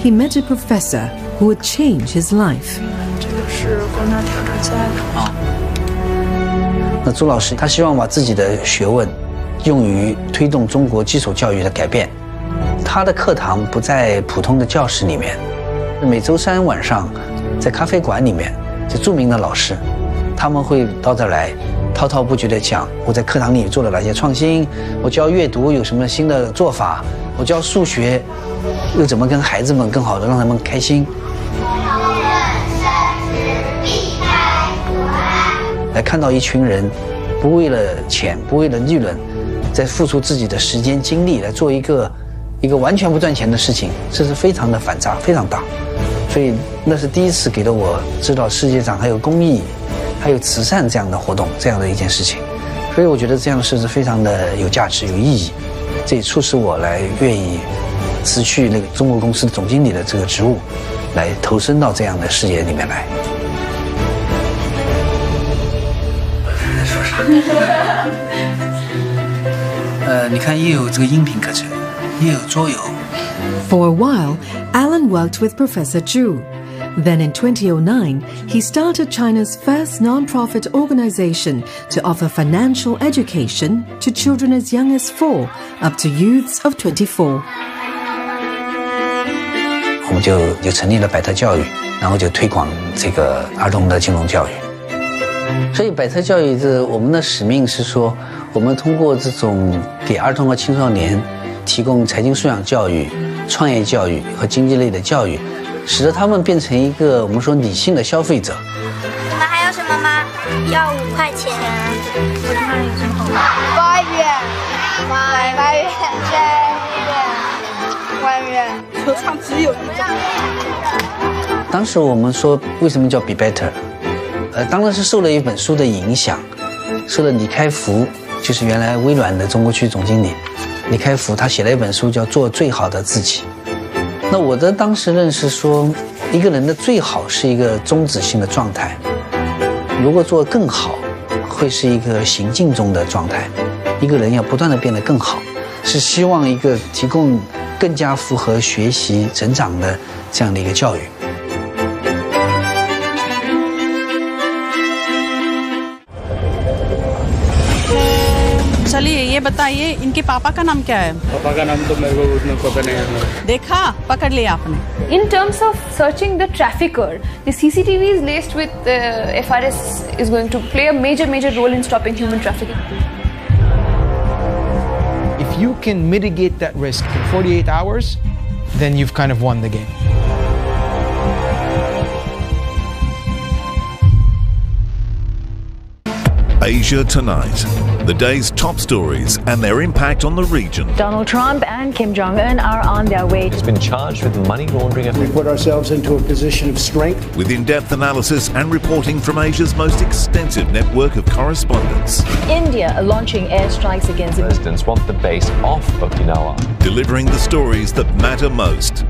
he met a professor who would change his life. 这个是国家挑战赛的。那朱老师他希望把自己的学问用于推动中国基础教育的改变。他的课堂不在普通的教室里面，每周三晚上在咖啡馆里面，就著名的老师，他们会到这儿来滔滔不绝地讲我在课堂里做了哪些创新，我教阅读有什么新的做法，我教数学又怎么跟孩子们更好的让他们开心。来看到一群人不为了钱不为了利润，在付出自己的时间精力来做一个完全不赚钱的事情，这是非常的反差，非常大。所以那是第一次给了我知道世界上还有公益还有慈善这样的活动，这样的一件事情。所以我觉得这样的事是非常的有价值有意义，这也促使我来愿意辞去那个中国公司总经理的这个职务，来投身到这样的事业里面来。你看也有这个音频课程，也有桌游。For a while, Alan worked with Professor Zhu. Then in 2009, he started China's first non-profit organization to offer financial education to children as young as 4 up to youths of 24. 我们就成立了百特教育，然后就推广这个儿童的金融教育。所以百特教育我们的使命是说，我们通过这种给儿童和青少年提供财经素养教育、创业教育和经济类的教育，使得他们变成一个我们说理性的消费者。你们还有什么吗？要5块钱。我看有什么好买8元，8元，10元，1元，球场只有一张。当时我们说为什么叫 Be Better，当然是受了一本书的影响，受了李开复，就是原来微软的中国区总经理李开复，他写了一本书叫《做最好的自己》。那我的当时认识说，一个人的最好是一个终止性的状态，如果做更好，会是一个行进中的状态。一个人要不断的变得更好，是希望一个提供更加符合学习成长的这样的一个教育。चलिए ये बताइए इनके पापा का नाम क्या है? पापा का नाम तो मेरे को उतना पता नहीं है। देखा, पकड़ लिया आपने। In terms of searching the trafficker, the CCTVs laced with FRS is going to play a major role in stopping human trafficking. If you can mitigate that risk in 48 hours, then you've kind of won the game. Asia Tonight, the day's top stories and their impact on the region. Donald Trump and Kim Jong-un are on their way. He's been charged with money laundering. We put ourselves into a position of strength. With in-depth analysis and reporting from Asia's most extensive network of correspondents. India launching airstrikes against... Residents want the base off Okinawa. Delivering the stories that matter most.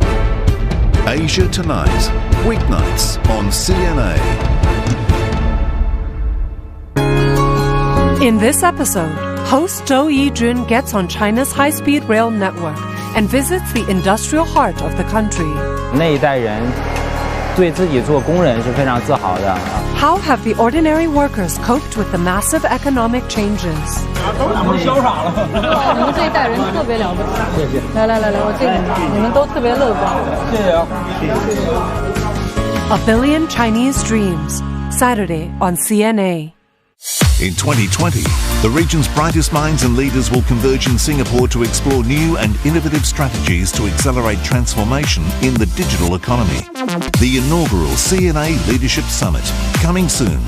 Asia Tonight, weeknights on CNA. In this episode, host Zhou Yijun gets on China's high-speed rail network and visits the industrial heart of the country. 那一代人对自己做工人是非常自豪的。How have the ordinary workers coped with the massive economic changes? 我们潇洒了。你们这一代人特别了不起。谢谢。来，我敬你们都特别乐观。谢谢啊。A Billion Chinese Dreams, Saturday on CNA. In 2020, the region's brightest minds and leaders will converge in Singapore to explore new and innovative strategies to accelerate transformation in the digital economy. The inaugural CNA Leadership Summit, coming soon.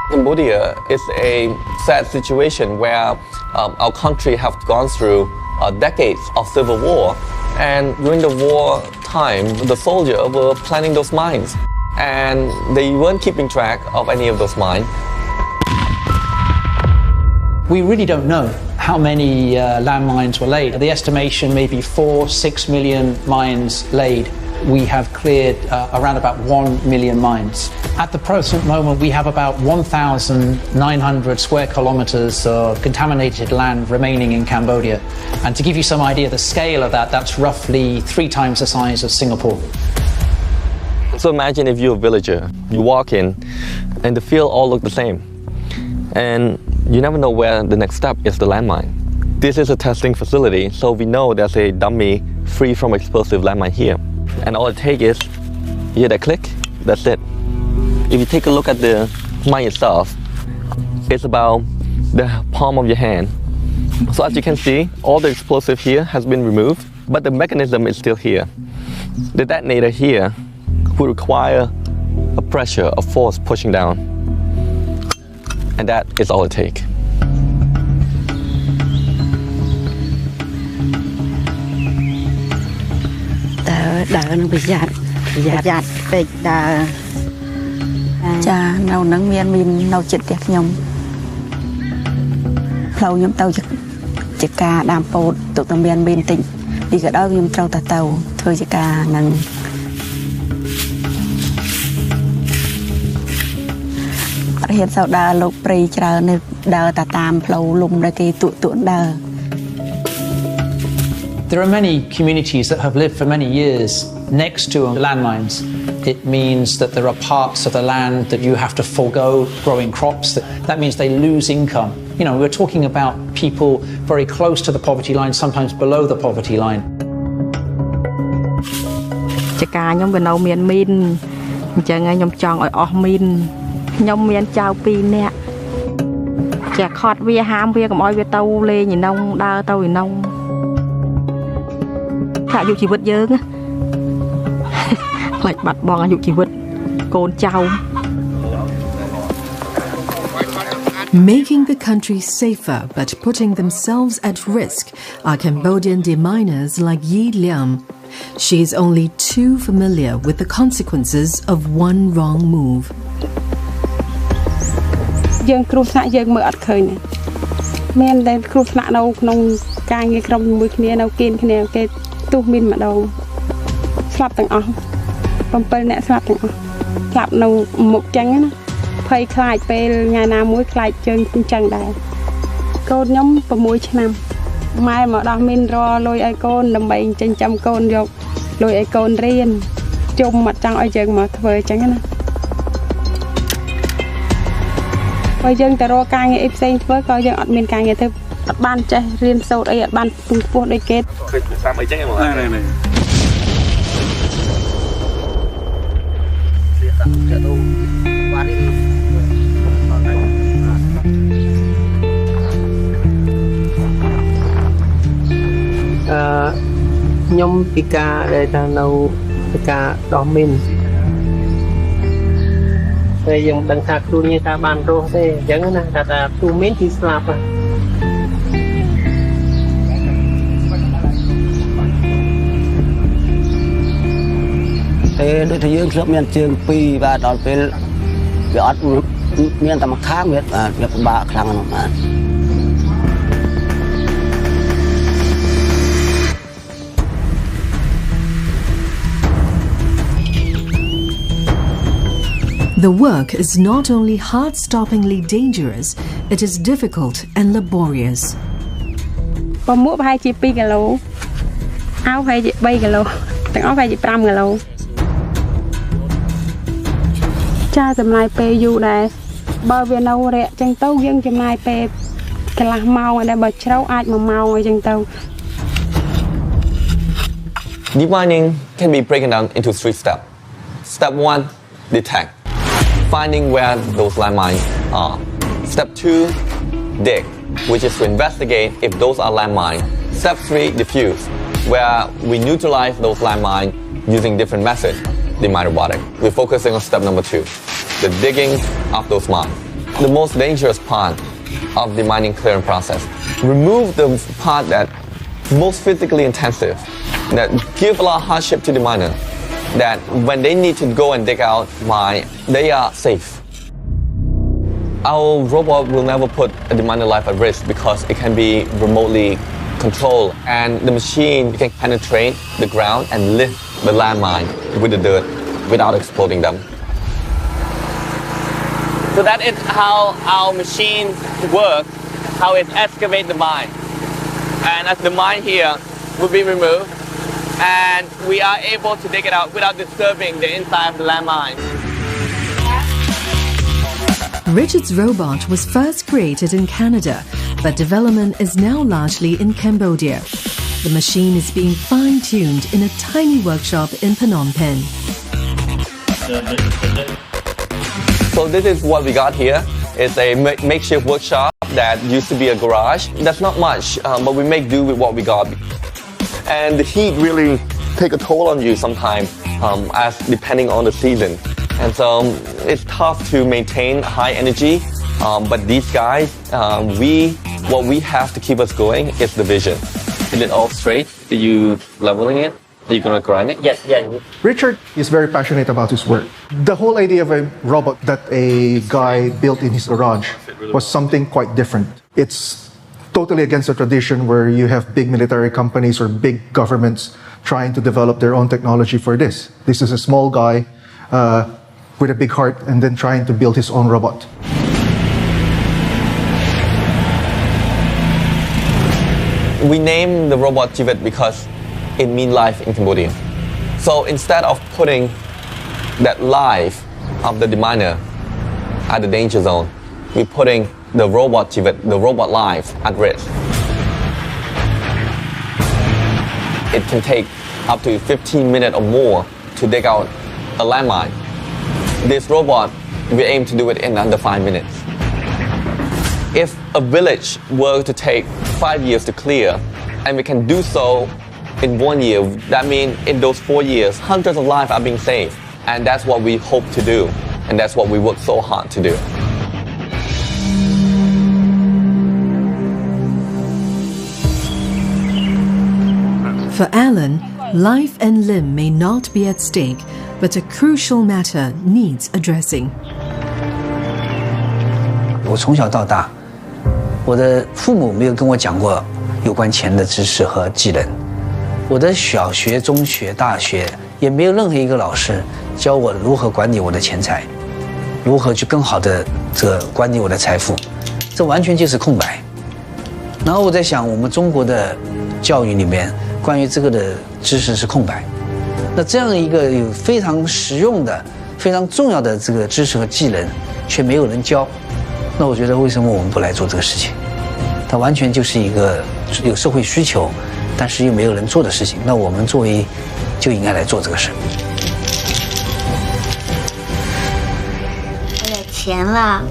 Cambodia is a sad situation where our country have gone through decades of civil war, and during the war time, the soldiers were planning those mines, and they weren't keeping track of any of those mines. We really don't know how many landmines were laid. The estimation may be 4-6 million mines laid. We have cleared around about 1 million mines. At the present moment, we have about 1,900 square kilometers of contaminated land remaining in Cambodia. And to give you some idea of the scale of that, that's roughly 3 times the size of Singapore. So imagine if you're a villager, you walk in and the field all look the same. And you never know where the next step is the landmine. This is a testing facility, so we know there's a dummy free from explosive landmine here. And all it takes is, you hear that click, that's it. If you take a look at the mine itself, it's about the palm of your hand. So as you can see, all the explosive here has been removed, but the mechanism is still here. The detonator here would require a pressure, a force pushing down. And that is all it takes. There are many communities that have lived for many years next to landmines. It means that there are parts of the land that you have to forego growing crops. That means they lose income. You know, we're talking about people very close to the poverty line, sometimes below the poverty line. Making the country safer but putting themselves at risk are Cambodian deminers like Yi Liam. She is only too familiar with the consequences of one wrong move. Nhóm pika đây ta nấu pika đỏ min. Đây dùng đằng thạc tu như ta bàn rô thế chẳng là ta tu min thì slap à. Thế đối với những miền trường pi và đón về việc miền tây khá miệt và việc bạ khang nó mà. The work is not only heart-stoppingly dangerous, it is difficult and laborious. Demining can be broken down into 3 steps. Step 1, detect. Finding where those landmines are. Step 2, dig, which is to investigate if those are landmines. Step 3, diffuse, where we neutralize those landmines using different methods, demine robotic. We're focusing on step number 2, the digging of those mines. The most dangerous part of the mining clearing process. Remove the part that most physically intensive, that give a lot of hardship to the miner, that when they need to go and dig out mine, they are safe. Our robot will never put a deminer's life at risk because it can be remotely controlled, and the machine can penetrate the ground and lift the landmine with the dirt without exploding them. So that is how our machines work, how it excavates the mine. And as the mine here will be removed, and we are able to dig it out without disturbing the inside of the landmine. Richard's robot was first created in Canada, but development is now largely in Cambodia. The machine is being fine-tuned in a tiny workshop in Phnom Penh. So this is what we got here. It's a makeshift workshop that used to be a garage. That's not much, but we make do with what we got. And the heat really take a toll on you sometimes, as depending on the season. And so it's tough to maintain high energy, but these guys, what we have to keep us going is the vision. Is it all straight? Are you leveling it? Are you going to grind it? Yes, yeah. Richard is very passionate about his work. The whole idea of a robot that a guy built in his garage was something quite different. It's totally against the tradition where you have big military companies or big governments trying to develop their own technology for this. This is a small guy with a big heart and then trying to build his own robot. We named the robot Jivet because it means life in Cambodia. So instead of putting that life of the deminer at the danger zone, we're putting the robot Jivet, the robot life, at risk. It can take up to 15 minutes or more to dig out a landmine. This robot, we aim to do it in under 5 minutes. If a village were to take 5 years to clear, and we can do so in 1 year, that means in those 4 years, hundreds of lives are being saved. And that's what we hope to do. And that's what we work so hard to do. For Alan, life and limb may not be at stake, but a crucial matter needs addressing. 我从小到大，我的父母没有跟我讲过有关钱的知识和技能。我的小学、中学、大学也没有任何一个老师教我如何管理我的钱财，如何去更好的管理我的财富，这完全就是空白。然后我在想，我们中国的教育里面关于这个的知识是空白。那这样一个有非常实用的、非常重要的这个知识和技能，却没有人教。那我觉得为什么我们不来做这个事情？它完全就是一个有社会需求，但是又没有人做的事情。那我们作为就应该来做这个事。我有钱了。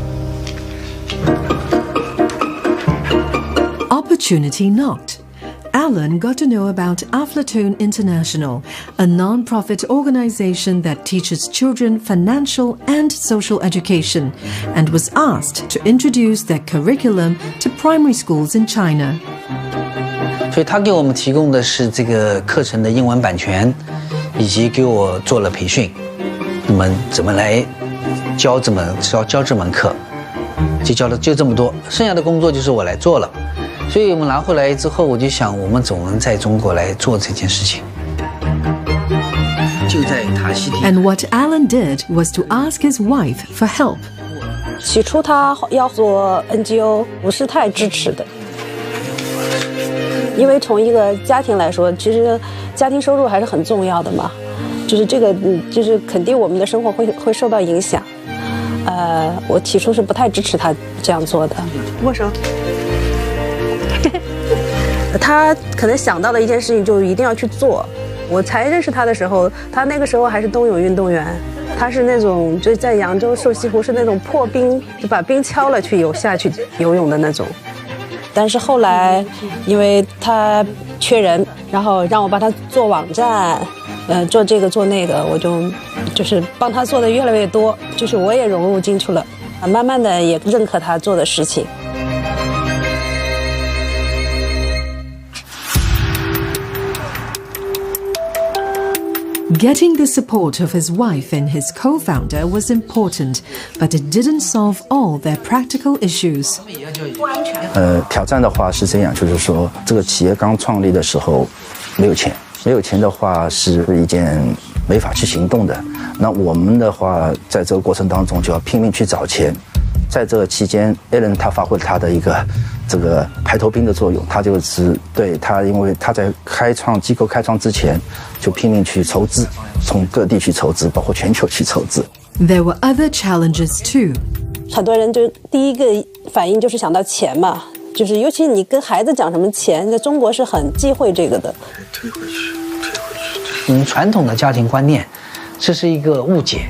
Opportunity knocked. Alan got to know about Aflatoon International, a non-profit organization that teaches children financial and social education, and was asked to introduce their curriculum to primary schools in China. 所以他给我们提供的是这个课程的英文版权，以及给我做了培训。那么怎么来教这门课，就教了就这么多，剩下的工作就是我来做了。所以我们拿回来之后，我就想，我们总能在中国来做这件事情。就在塔西提。And what Alan did was to ask his wife for help. 起初他要做 NGO 不是太支持的，因为从一个家庭来说，其实家庭收入还是很重要的嘛，就是这个就是肯定我们的生活会受到影响。我起初是不太支持他这样做的。握手。他可能想到的一件事情就一定要去做。我才认识他的时候，他那个时候还是冬泳运动员，他是那种就在扬州瘦西湖是那种破冰，就把冰敲了去下去游泳的那种。但是后来因为他缺人，然后让我帮他做网站，做这个做那个，我就是帮他做的越来越多，就是我也融入进去了，慢慢的也认可他做的事情。Getting the support of his wife and his co-founder was important, but it didn't solve all their practical issues. 挑战的话是这样，就是说这个企业刚创立的时候没有钱，没有钱的话是一件没法去行动的。那我们的话，在这个过程当中就要拼命去找钱。在这个期间 ，Alan 他发挥了他的一个这个排头兵的作用，他就是对他，因为他在机构开创之前就拼命去筹资，从各地去筹资，包括全球去筹资。There were other challenges too. 很多人就第一个反应就是想到钱嘛，就是尤其你跟孩子讲什么钱，在中国是很忌讳这个的。推回去。传统的家庭观念，这是一个误解，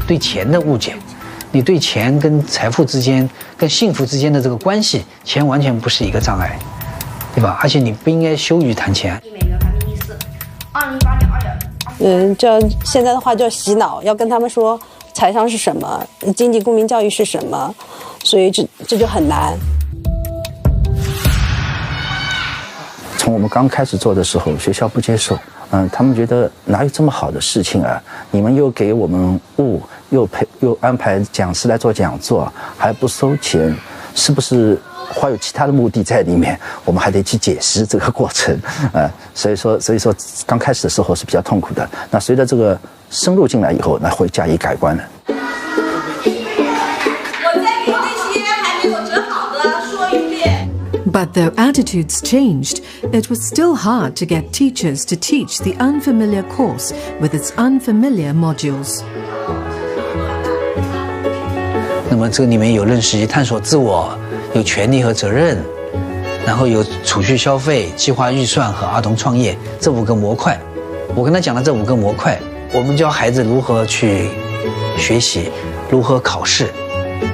对钱的误解。你对钱跟财富之间、跟幸福之间的这个关系，钱完全不是一个障碍，对吧？而且你不应该羞于谈钱。叫现在的话叫洗脑，要跟他们说财商是什么，经济公民教育是什么，所以这就很难。从我们刚开始做的时候，学校不接受，他们觉得哪有这么好的事情啊？你们又给我们又安排讲师来做讲座，还不收钱，是不是还有其他的目的在里面？我们还得去解释这个过程，所以说刚开始的时候是比较痛苦的。那随着这个深入进来以后，那会加以改观的。我再给那些还没有折好的说一遍。But though attitudes changed, it was still hard to get teachers to teach the unfamiliar course with its unfamiliar modules. 那么这个里面有认识及探索自我，有权利和责任，然后有储蓄消费、计划预算和儿童创业这5个模块。我跟他讲了这5个模块，我们教孩子如何去学习，如何考试，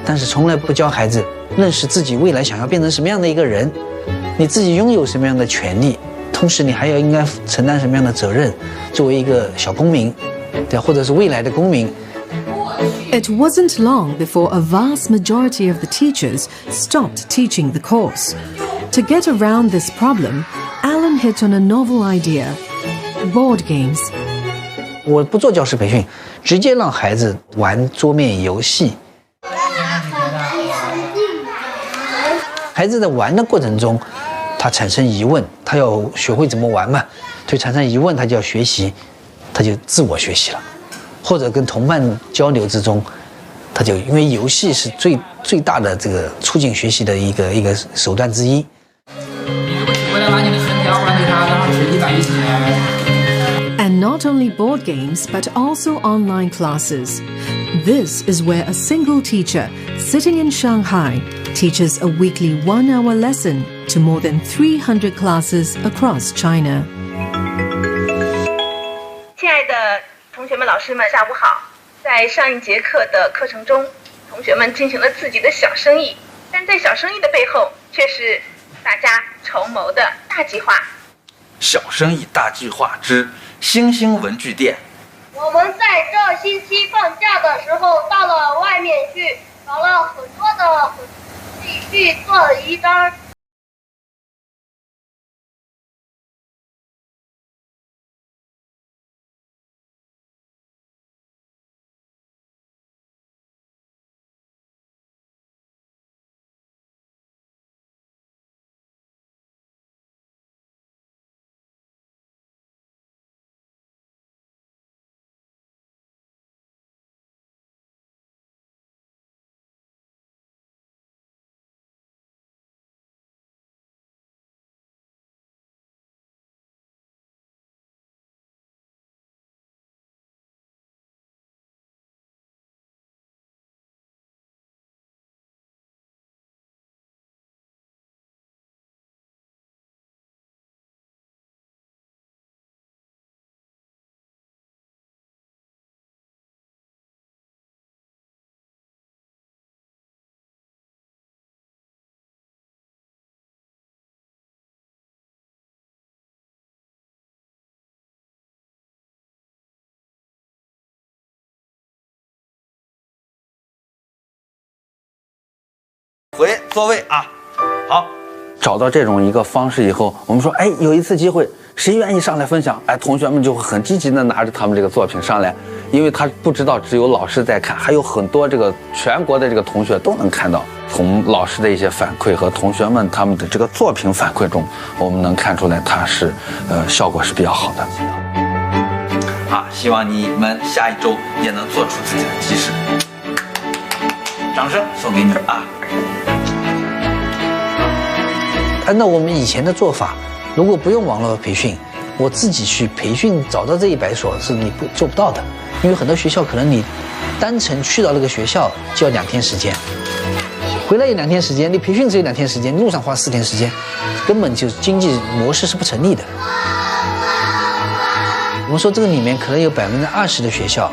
但是从来不教孩子认识自己未来想要变成什么样的一个人，你自己拥有什么样的权利，同时你还要应该承担什么样的责任，作为一个小公民，对，或者是未来的公民。It wasn't long before a vast majority of the teachers stopped teaching the course. To get around this problem, Alan hit on a novel idea: board games. 我不做教师培训，直接让孩子玩桌面游戏。孩子在玩的过程中，他产生疑问，他要学会怎么玩嘛，就产生疑问，他就要学习，他就自我学习了。或者跟同伴交流之中，他就因为游戏是最大的这个促进学习的一个手段之一。And not only board games, but also online classes. This is where a single teacher sitting in Shanghai teaches a weekly 1-hour lesson to more than 300 classes across China. 亲爱的同学们、老师们，下午好。在上一节课的课程中，同学们进行了自己的小生意，但在小生意的背后，却是大家筹谋的大计划。小生意大计划之星星文具店。我们在这星期放假的时候，到了外面去找了很多的去做了一张。回座位啊，好，找到这种一个方式以后，我们说，哎，有一次机会，谁愿意上来分享？哎，同学们就会很积极的拿着他们这个作品上来，因为他不知道只有老师在看，还有很多这个全国的这个同学都能看到。从老师的一些反馈和同学们他们的这个作品反馈中，我们能看出来它是效果是比较好的。啊，希望你们下一周也能做出自己的提示。掌声送给你啊！按照我们以前的做法，如果不用网络培训，我自己去培训找到这100所是你做不到的，因为很多学校可能你单程去到那个学校就要2天时间，回来也2天时间，你培训只有2天时间，路上花4天时间，根本就经济模式是不成立的。我们说这个里面可能有20%的学校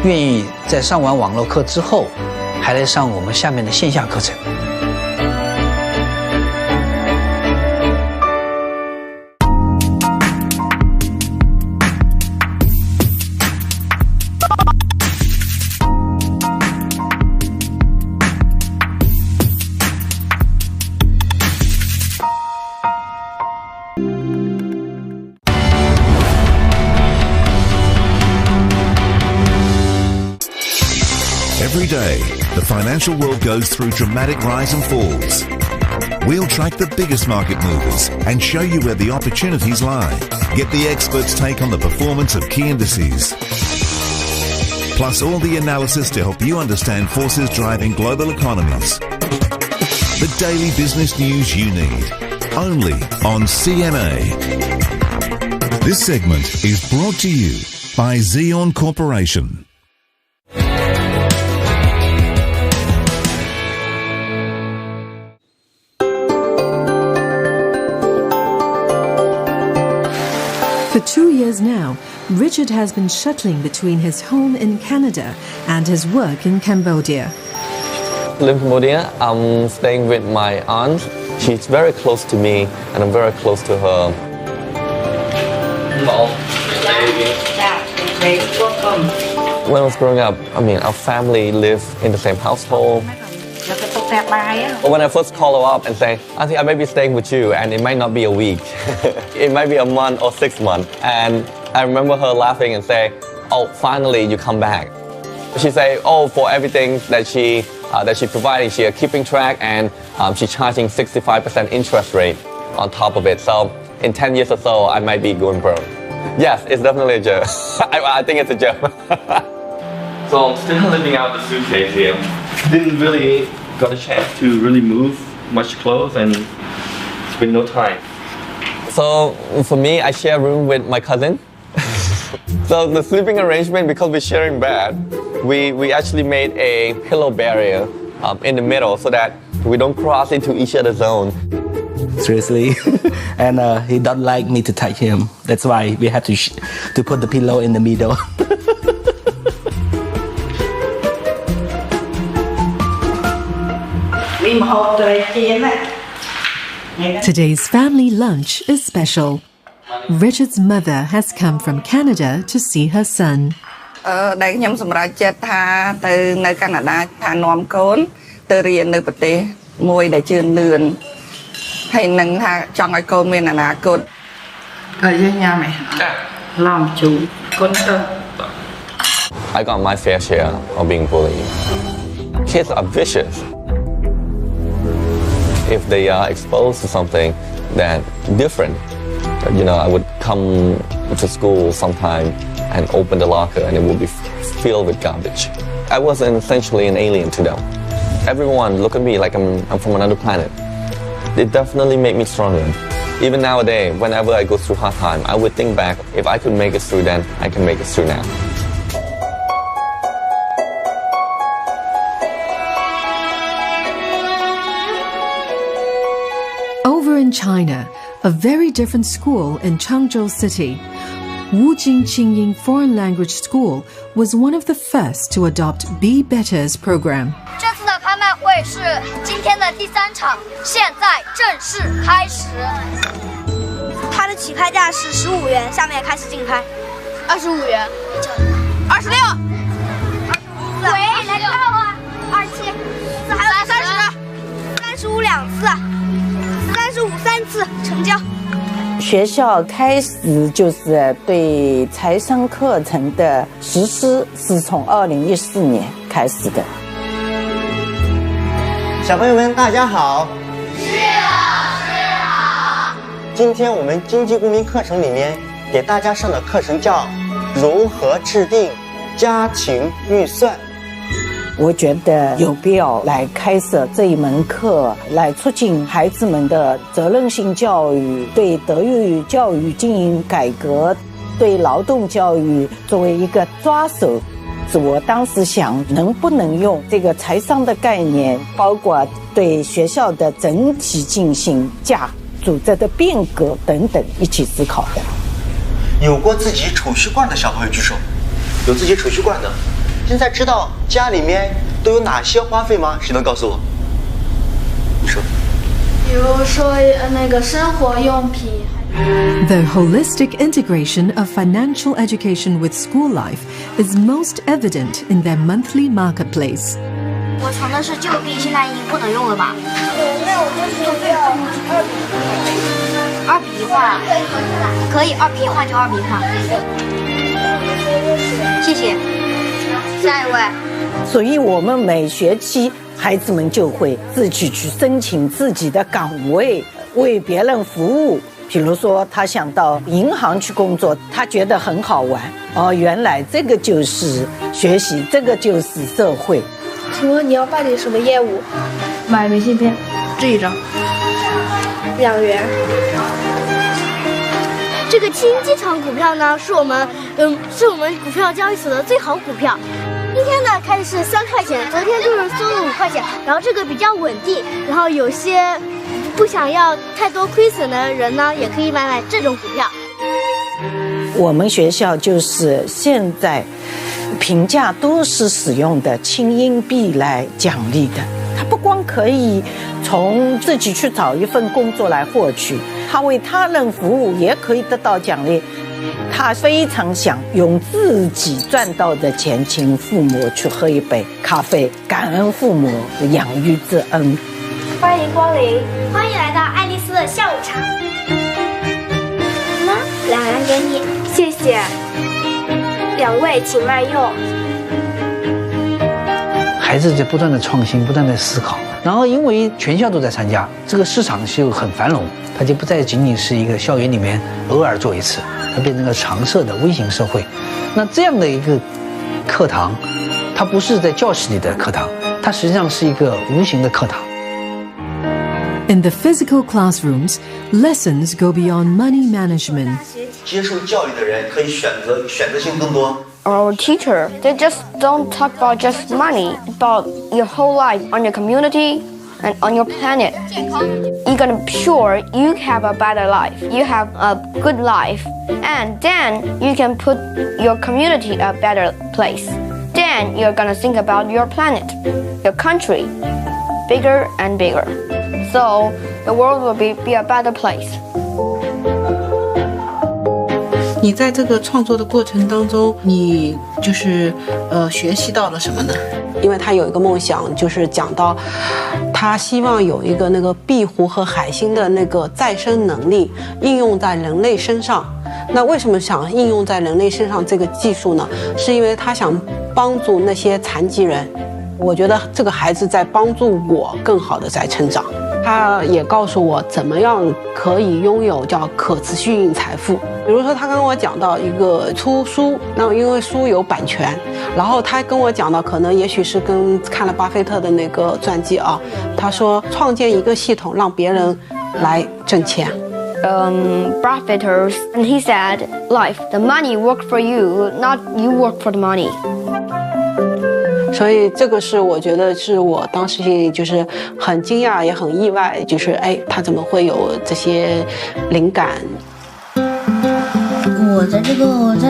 愿意在上完网络课之后，还来上我们下面的线下课程。Every day, the financial world goes through dramatic rise and falls. We'll track the biggest market movers and show you where the opportunities lie. Get the experts' take on the performance of key indices. Plus all the analysis to help you understand forces driving global economies. The daily business news you need. Only on CMA. This segment is brought to you by Xeon Corporation. For 2 years now, Richard has been shuttling between his home in Canada and his work in Cambodia. In Cambodia, I'm staying with my aunt. She's very close to me, and I'm very close to her. When I was growing up, our family lived in the same household. When I first call her up and say, Auntie, I may be staying with you, and it might not be a week. It might be a month or 6 months. And I remember her laughing and say, oh, finally you come back. She say, oh, for everything that she providing, she keeping track, and she's charging 65% interest rate on top of it. So in 10 years or so, I might be going broke. Yes, it's definitely a joke. I think it's a joke. So I'm still living out the suitcase here. Didn't really got a chance to really move much clothes, and it's been no time. So for me, I share a room with my cousin. So the sleeping arrangement, because we're sharing bed, we actually made a pillow barrier in the middle so that we don't cross into each other's zone. Seriously, and he don't like me to touch him. That's why we had to put the pillow in the middle. Today's family lunch is special. Richard's mother has come from Canada to see her son. ដែលខ្ញុំសម្រេចចិត្តថាទៅនៅកាណាដាថានាំកូនទៅរៀននៅប្រទេសមួយដែលជឿនលឿនហើយនឹងថាចង់ឲ្យកូនមានអនាគតយើងញ៉ាំឯងឡំជូរកូនទៅ I got my fair share of being bullied. Kids are vicious. If they are exposed to something that different, I would come to school sometime and open the locker and it would be filled with garbage. I was essentially an alien to them. Everyone looked at me like I'm from another planet. It definitely made me stronger. Even nowadays, whenever I go through hard time, I would think back, if I could make it through then, I can make it through now. Over in China, a very different school in Changzhou City, Wujing Qingying Foreign Language School was one of the first to adopt Be Better's program. 这次的拍卖会是今天的第3场，现在正式开始。它的起拍价是15元，下面开始竞拍。25元。26。喂，来告啊！27。还有30。35两次。35 3次成交。学校开始就是对财商课程的实施是从2014年开始的。小朋友们，大家好。是老师好。今天我们经济公民课程里面给大家上的课程叫如何制定家庭预算。我觉得有必要来开设这一门课，来促进孩子们的责任性教育，对德育教育进行改革，对劳动教育作为一个抓手。我当时想，能不能用这个财商的概念，包括对学校的整体进行组织的变革等等一起思考的。有过自己储蓄罐的小朋友举手。有自己储蓄罐的，现在知道家里面都有哪些花费吗？谁能告诉我？你说。比如说那个生活用品。The holistic integration of financial education with school life is most evident in their monthly marketplace. 我存的是旧币，现在已经不能用了吧？那我就是要2比1换，可以2比1换就2比1换。谢谢。下一位。所以我们每学期孩子们就会自己去申请自己的岗位，为别人服务。比如说他想到银行去工作，他觉得很好玩哦，原来这个就是学习，这个就是社会。请问你要办理什么业务？买明信片，这一张2元。这个新机场股票呢，是我们股票交易所的最好股票。今天呢开的是3块钱，昨天就是收了5块钱，然后这个比较稳定，然后有些不想要太多亏损的人呢，也可以买这种股票。我们学校就是现在评价都是使用的轻硬币来奖励的，他不光可以从自己去找一份工作来获取，他为他人服务也可以得到奖励。他非常想用自己赚到的钱请父母去喝一杯咖啡，感恩父母的养育之恩。欢迎光临，欢迎来到爱丽丝的下午茶。那2元给你，谢谢。2位请慢用。孩子在不断的创新，不断的思考，然后因为全校都在参加，这个市场就很繁荣，它就不再仅仅是一个校园里面偶尔做一次，它变成了常设的微型社会。那这样的一个课堂，它不是在教室里的课堂，它实际上是一个无形的课堂。In the physical classrooms, lessons go beyond money management. 接受教育的人可以选择性更多。Our teacher, they just don't talk about just money, about your whole life on your community and on your planet. You're gonna be sure you have a better life, you have a good life, and then you can put your community a better place. Then you're gonna think about your planet, your country, bigger and bigger. So the world will be a better place. 你在这个创作的过程当中，你就是学习到了什么呢？因为他有一个梦想，就是讲到他希望有一个那个壁虎和海星的那个再生能力应用在人类身上。那为什么想应用在人类身上这个技术呢？是因为他想帮助那些残疾人。我觉得这个孩子在帮助我更好的在成长。他也告诉我怎么样可以拥有叫可持续性财富。比如说他跟我讲到一个出书，那因为书有版权，然后他跟我讲到可能也许是跟看了巴菲特的那个传记啊，他说创建一个系统让别人来挣钱。Buffett, and he said, life, the money work for you, not you work for the money. 所以这个是我觉得是我当时就是很惊讶也很意外，就是他怎么会有这些灵感。我在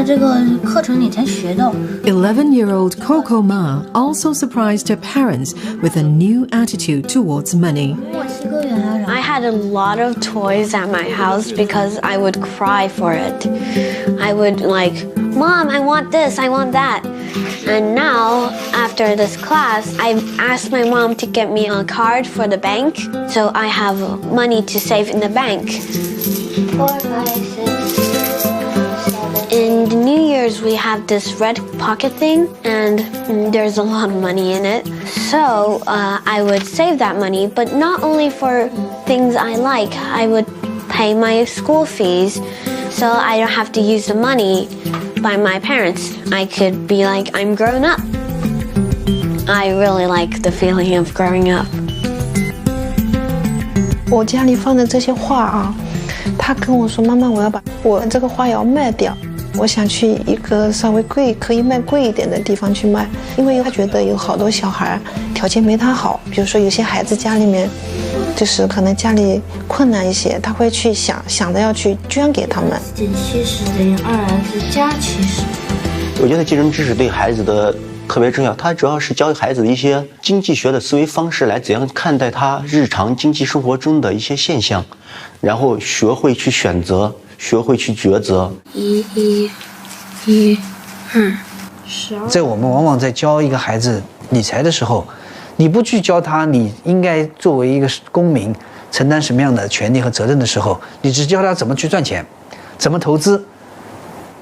这个课程里才学到。11-year-old Coco Ma also surprised her parents with a new attitude towards money. I had a lot of toys at my house because I would cry for it. I would like, Mom, I want this, I want that. And now, after this class, I asked my mom to get me a card for the bank, so I have money to save in the bank. 4, 5, 6, 7. In New Year's, we have this red pocket thing, and there's a lot of money in it. So I would save that money, but not only for things I like. I would pay my school fees, so I don't have to use the money by my parents. I could be like, I'm grown up. I really like the feeling of growing up. 我家里放的这些画啊，他跟我说：“妈妈，我要把我这个画要卖掉，我想去一个稍微贵、可以卖贵一点的地方去卖。”因为他觉得有好多小孩条件没他好，比如说有些孩子家里面就是可能家里困难一些，他会去想着要去捐给他们。减70等于2x加70。我觉得技能知识对孩子的特别重要，它主要是教孩子的一些经济学的思维方式，来怎样看待他日常经济生活中的一些现象，然后学会去选择，学会去抉择。1、1、2、12。在我们往往在教一个孩子理财的时候，你不去教他你应该作为一个公民承担什么样的权利和责任的时候，你只教他怎么去赚钱，怎么投资，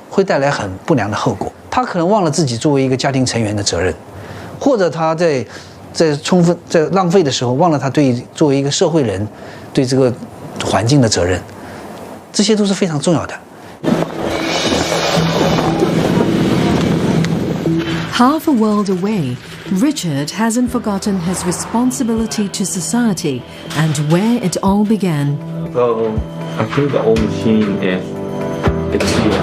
会带来很不良的后果。他可能忘了自己作为一个家庭成员的责任，或者他在浪费的时候忘了他作为一个社会人对这个环境的责任，这些都是非常重要的。Half a world away, Richard hasn't forgotten his responsibility to society and where it all began. So I think the old machine it's here.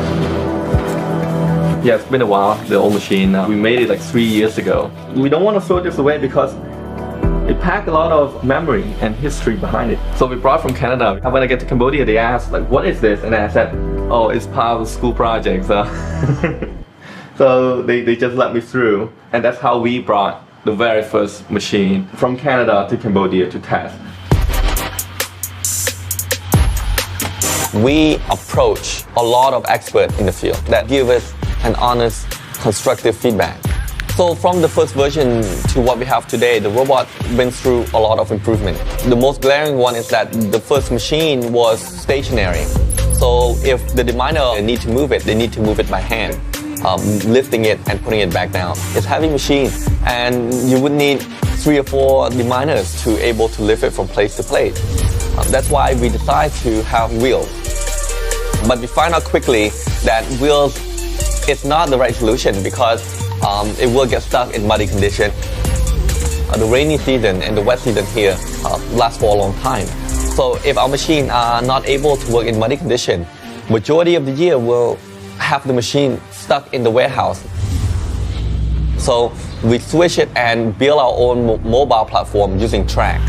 Yeah, it's been a while, the old machine. We made it like 3 years ago. We don't want to throw this away because it packed a lot of memory and history behind it. So we brought from Canada. When I get to Cambodia, they asked, like, what is this? And I said, oh, it's part of the school project. So they just let me through. And that's how we brought the very first machine from Canada to Cambodia to test. We approach a lot of experts in the field that give us an honest, constructive feedback. So from the first version to what we have today, the robot went through a lot of improvement. The most glaring one is that the first machine was stationary. So if the deminer need to move it, they need to move it by hand, lifting it and putting it back down. It's a heavy machine, and you would need 3 or 4 deminers to able to lift it from place to place. That's why we decided to have wheels. But we find out quickly that wheels is not the right solution because it will get stuck in muddy condition. The rainy season and the wet season here lasts for a long time. So if our machine are not able to work in muddy condition, majority of the year will have the machine stuck in the warehouse. So we switch it and build our own mobile platform using track.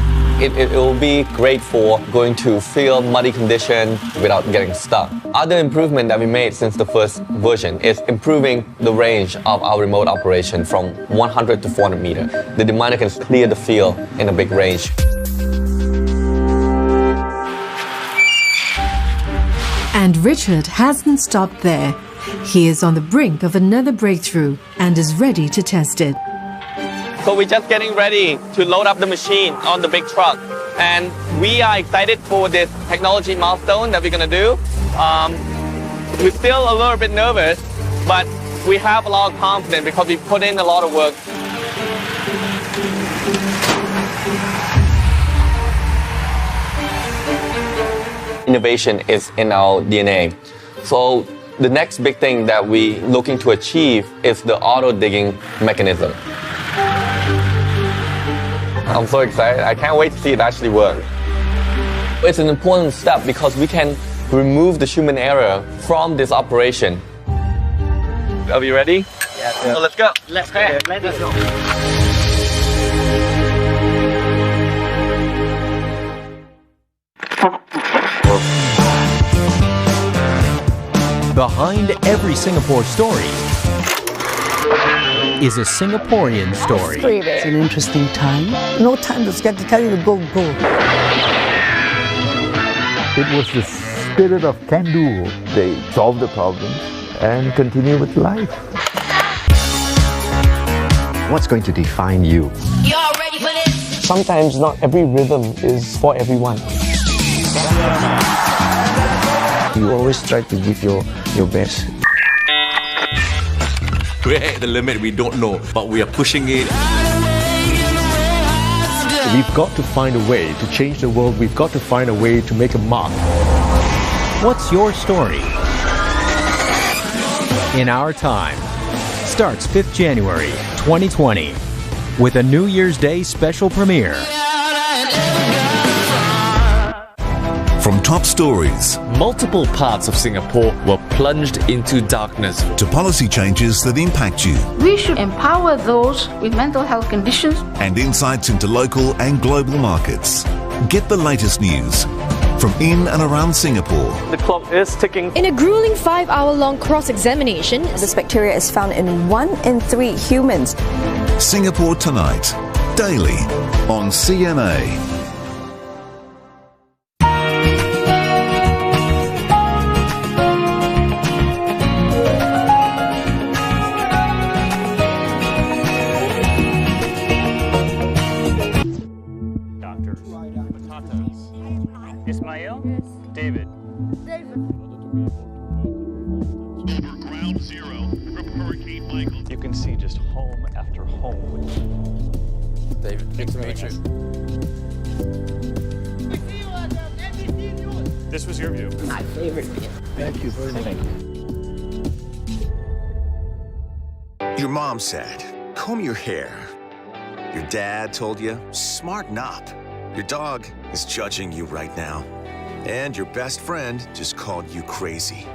It will be great for going to field muddy condition without getting stuck. Other improvement that we made since the first version is improving the range of our remote operation from 100 to 400 meters. The deminer can clear the field in a big range. And Richard hasn't stopped there. He is on the brink of another breakthrough and is ready to test it. So we're just getting ready to load up the machine on the big truck. And we are excited for this technology milestone that we're going to do. We're still a little bit nervous, but we have a lot of confidence because we put in a lot of work. Innovation is in our DNA. So the next big thing that we're looking to achieve is the auto digging mechanism. I'm so excited. I can't wait to see it actually work. It's an important step because we can remove the human error from this operation. Are we ready? Yeah. So let's go. Let's go. Let's go. Behind every Singapore story is a Singaporean story. It's an interesting time. No time to get to tell you to go. It was the spirit of can-do. They solve the problems and continue with life. What's going to define you? Y'all ready for this? Sometimes not every rhythm is for everyone. You always try to give your best. We're at the limit, we don't know, but we are pushing it. We've got to find a way to change the world. We've got to find a way to make a mark. What's your story? In Our Time starts 5th January 2020 with a New Year's Day special premiere. From top stories, multiple parts of Singapore were plunged into darkness, to policy changes that impact you, we should empower those with mental health conditions, and insights into local and global markets. Get the latest news from in and around Singapore. The clock is ticking. In a grueling 5-hour-long cross-examination, this bacteria is found in 1 in 3 humans. Singapore Tonight, daily on CMA. Ismail? David. Over ground zero from Hurricane Michael. You can see just home after home. David, nice to meet you. This was your view. My favorite view. Thank you very much. Your mom said, comb your hair. Your dad told you, smarten up. Your dog is judging you right now. And your best friend just called you crazy.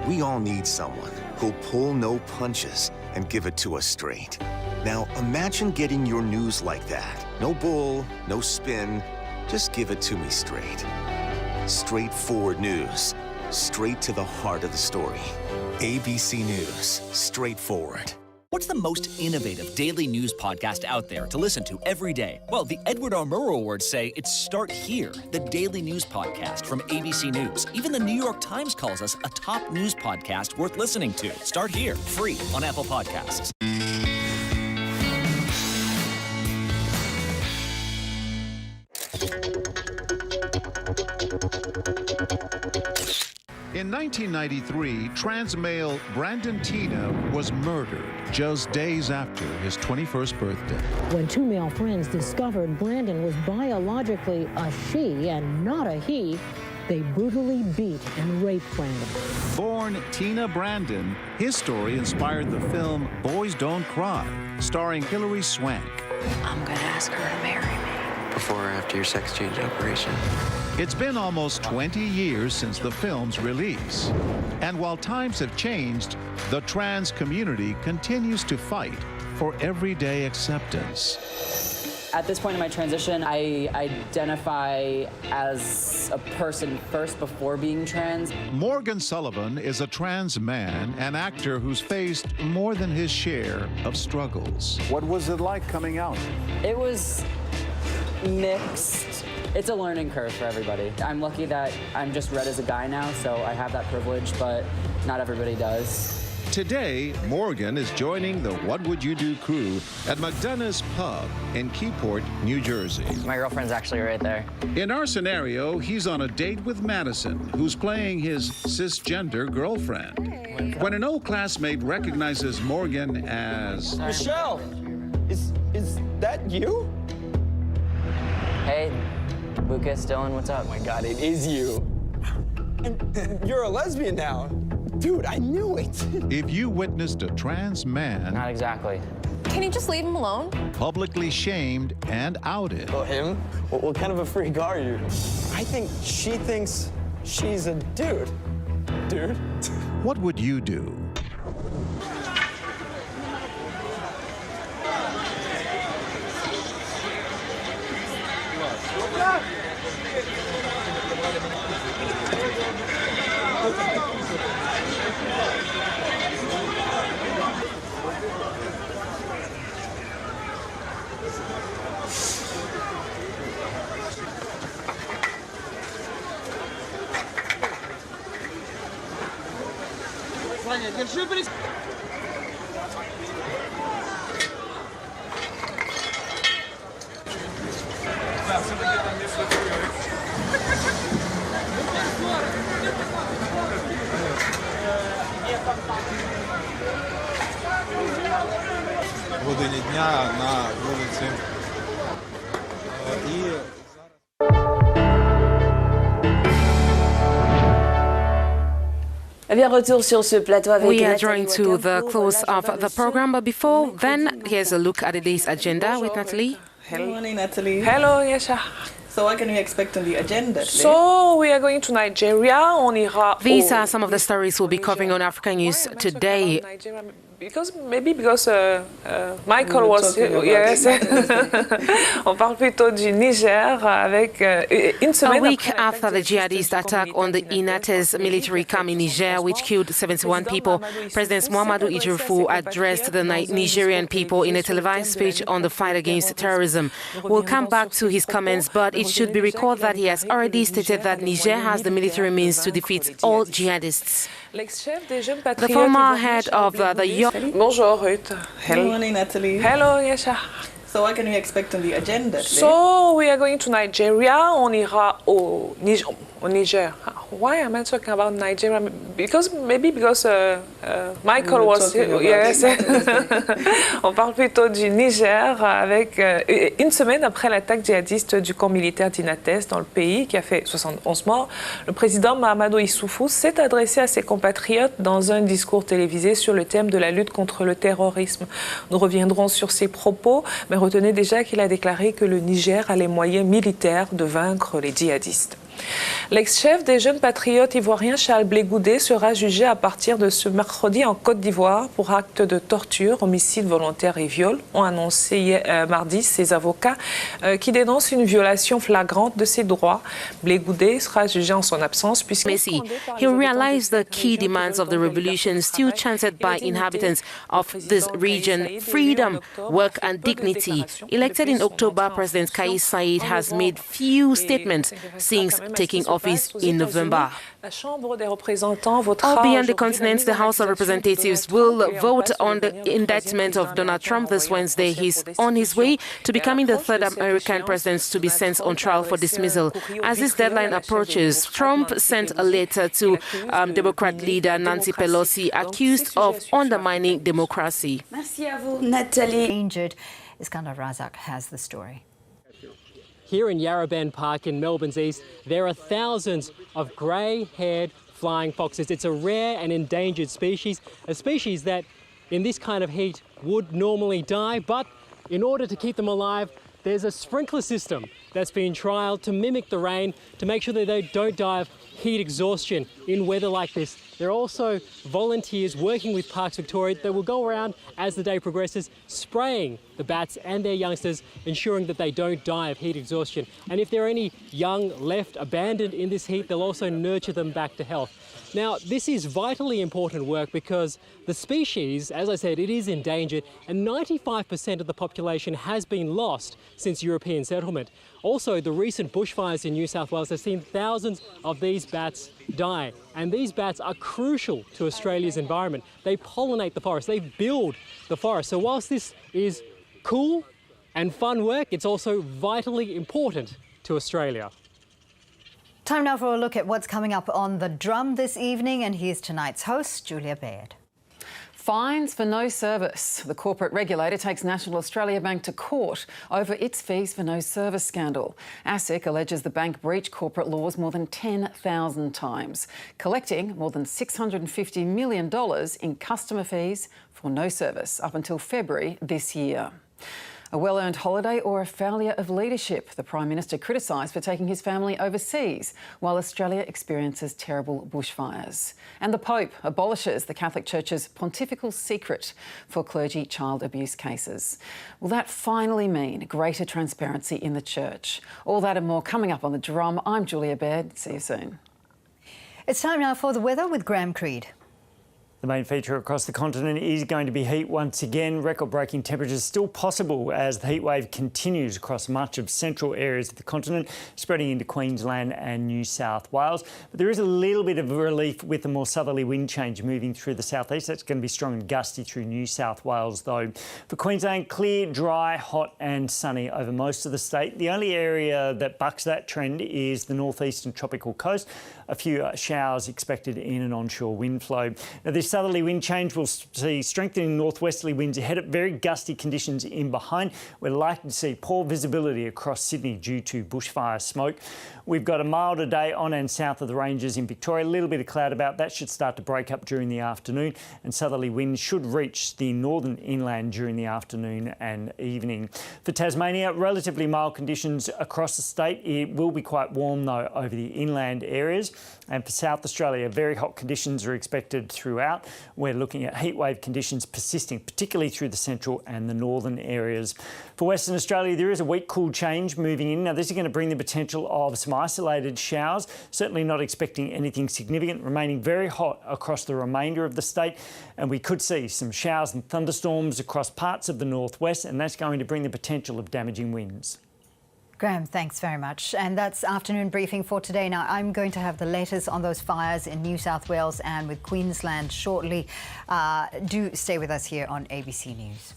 We all need someone who'll pull no punches and give it to us straight. Now imagine getting your news like that. No bull, no spin, just give it to me straight. Straightforward news, straight to the heart of the story. ABC News, straightforward. What's the most innovative daily news podcast out there to listen to every day? Well, the Edward R. Murrow Awards say it's Start Here, the daily news podcast from ABC News. Even the New York Times calls us a top news podcast worth listening to. Start Here, free on Apple Podcasts. In 1993, trans male Brandon Tina was murdered just days after his 21st birthday. When 2 male friends discovered Brandon was biologically a she and not a he, they brutally beat and raped Brandon. Born Tina Brandon, his story inspired the film Boys Don't Cry, starring Hilary Swank. I'm gonna ask her to marry me. Before or after your sex change operation? It's been almost 20 years since the film's release. And while times have changed, the trans community continues to fight for everyday acceptance. At this point in my transition, I identify as a person first before being trans. Morgan Sullivan is a trans man, an actor who's faced more than his share of struggles. What was it like coming out? It was mixed. It's a learning curve for everybody. I'm lucky that I'm just read as a guy now, so I have that privilege, but not everybody does. Today, Morgan is joining the What Would You Do crew at McDonough's Pub in Keyport, New Jersey. My girlfriend's actually right there. In our scenario, he's on a date with Madison, who's playing his cisgender girlfriend. Hey. When an old classmate recognizes Morgan as... Michelle, is that you? Hey, Lucas, Dylan, what's up? Oh my God, it is you. And you're a lesbian now. Dude, I knew it. If you witnessed a trans man... Not exactly. Can you just leave him alone? Publicly shamed and outed. Oh, him? What kind of a freak are you? I think she thinks she's a dude. Dude? What would you do? Держи, блядь! годині дня на вулиці. We are drawing to the close of the program, but before then, here's a look at today's agenda with Natalie. Hello. Morning, Natalie. Hello, Yasha. So what can we expect on the agenda today? So we are going to Nigeria. On ira These are some of the stories we'll be covering on African News today. Because Michael was here. Yes. On parle plutôt du Niger avec une semaine. A week after the jihadist attack on the Inates military camp in Niger, which killed 71 people, President Muhammadu Ijufu addressed the Nigerian people in a televised speech on the fight against terrorism. We'll come back to his comments, but it should be recalled that he has already stated that Niger has the military means to defeat all jihadists. The former head of the young... Bonjour, Ruth. Good morning, Natalie. Hello, Yasha. So what can we expect on the agenda today? So we are going to Nigeria. On ira au Niger. Why am I talking about Nigeria? Because Michael was here. Yes. On parle plutôt du Niger avec une semaine après l'attaque djihadiste du camp militaire d'Inates dans le pays qui a fait 71 morts. Le président Mahamadou Issoufou s'est adressé à ses compatriotes dans un discours télévisé sur le thème de la lutte contre le terrorisme. Nous reviendrons sur ses propos, mais retenez déjà qu'il a déclaré que le Niger a les moyens militaires de vaincre les djihadistes. L'ex-chef des jeunes patriotes ivoiriens Charles Blé Goudé sera jugé à partir de ce mercredi en Côte d'Ivoire pour actes de torture, homicide volontaire et viol, ont annoncé mardi ses avocats qui dénoncent une violation flagrante de ses droits. Blé Goudé sera jugé en son absence puisque... Messi, he realized the key demands of the revolution still chanted by inhabitants of this region: freedom, work and dignity. Elected in October, President Kais Saied has made few statements since taking office in November. All beyond the continent, the House of Representatives will vote on the indictment of Donald Trump this Wednesday. He's on his way to becoming the third American president to be sent on trial for dismissal. As this deadline approaches, Trump sent a letter to Democrat leader Nancy Pelosi, accused of undermining democracy. Merci à vous, Nathalie. Injured. Iskandar Razak has the story. Here in Yarra Bend Park in Melbourne's east, there are thousands of grey-haired flying foxes. It's a rare and endangered species, a species that in this kind of heat would normally die, but in order to keep them alive, there's a sprinkler system that's been trialled to mimic the rain to make sure that they don't die of heat exhaustion in weather like this. There are also volunteers working with Parks Victoria that will go around as the day progresses, spraying the bats and their youngsters, ensuring that they don't die of heat exhaustion. And if there are any young left abandoned in this heat, they'll also nurture them back to health. Now, this is vitally important work because the species, as I said, it is endangered, and 95% of the population has been lost since European settlement. Also, the recent bushfires in New South Wales have seen thousands of these bats die. And these bats are crucial to Australia's environment. They pollinate the forest, they build the forest. So whilst this is cool and fun work, it's also vitally important to Australia. Time now for a look at what's coming up on The Drum this evening, and here's tonight's host, Julia Baird. Fines for no service. The corporate regulator takes National Australia Bank to court over its fees for no service scandal. ASIC alleges the bank breached corporate laws more than 10,000 times, collecting more than $650 million in customer fees for no service up until February this year. A well-earned holiday or a failure of leadership? The Prime Minister criticised for taking his family overseas while Australia experiences terrible bushfires. And the Pope abolishes the Catholic Church's pontifical secret for clergy child abuse cases. Will that finally mean greater transparency in the Church? All that and more coming up on The Drum. I'm Julia Baird. See you soon. It's time now for the weather with Graham Creed. The main feature across the continent is going to be heat once again. Record-breaking temperatures still possible as the heatwave continues across much of central areas of the continent, spreading into Queensland and New South Wales. But there is a little bit of relief with the more southerly wind change moving through the southeast. That's going to be strong and gusty through New South Wales, though. For Queensland, clear, dry, hot and sunny over most of the state. The only area that bucks that trend is the northeastern tropical coast. A few showers expected in an onshore wind flow. Now, this southerly wind change, we'll see strengthening northwesterly winds ahead of very gusty conditions in behind. We're likely to see poor visibility across Sydney due to bushfire smoke. We've got a milder day on and south of the ranges in Victoria. A little bit of cloud about that should start to break up during the afternoon, and southerly winds should reach the northern inland during the afternoon and evening. For Tasmania, relatively mild conditions across the state. It will be quite warm though over the inland areas. And for South Australia, very hot conditions are expected throughout. We're looking at heatwave conditions persisting, particularly through the central and the northern areas. For Western Australia, there is a weak cool change moving in. Now, this is going to bring the potential of some isolated showers. Certainly not expecting anything significant, remaining very hot across the remainder of the state. And we could see some showers and thunderstorms across parts of the northwest, and that's going to bring the potential of damaging winds. Graham, thanks very much. And that's afternoon briefing for today. Now, I'm going to have the latest on those fires in New South Wales and with Queensland shortly. Do stay with us here on ABC News.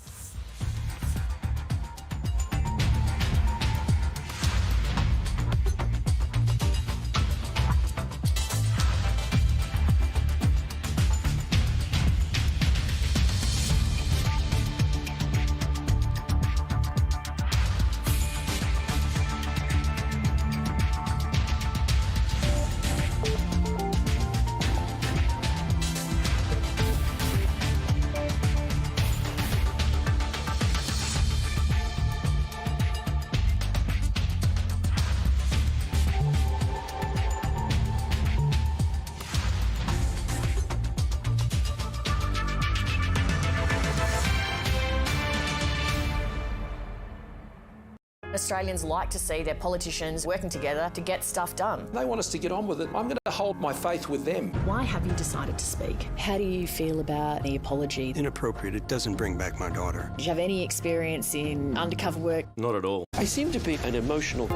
Australians like to see their politicians working together to get stuff done. They want us to get on with it. I'm going to hold my faith with them. Why have you decided to speak? How do you feel about the apology? Inappropriate. It doesn't bring back my daughter. Do you have any experience in undercover work? Not at all. I seem to be an emotional...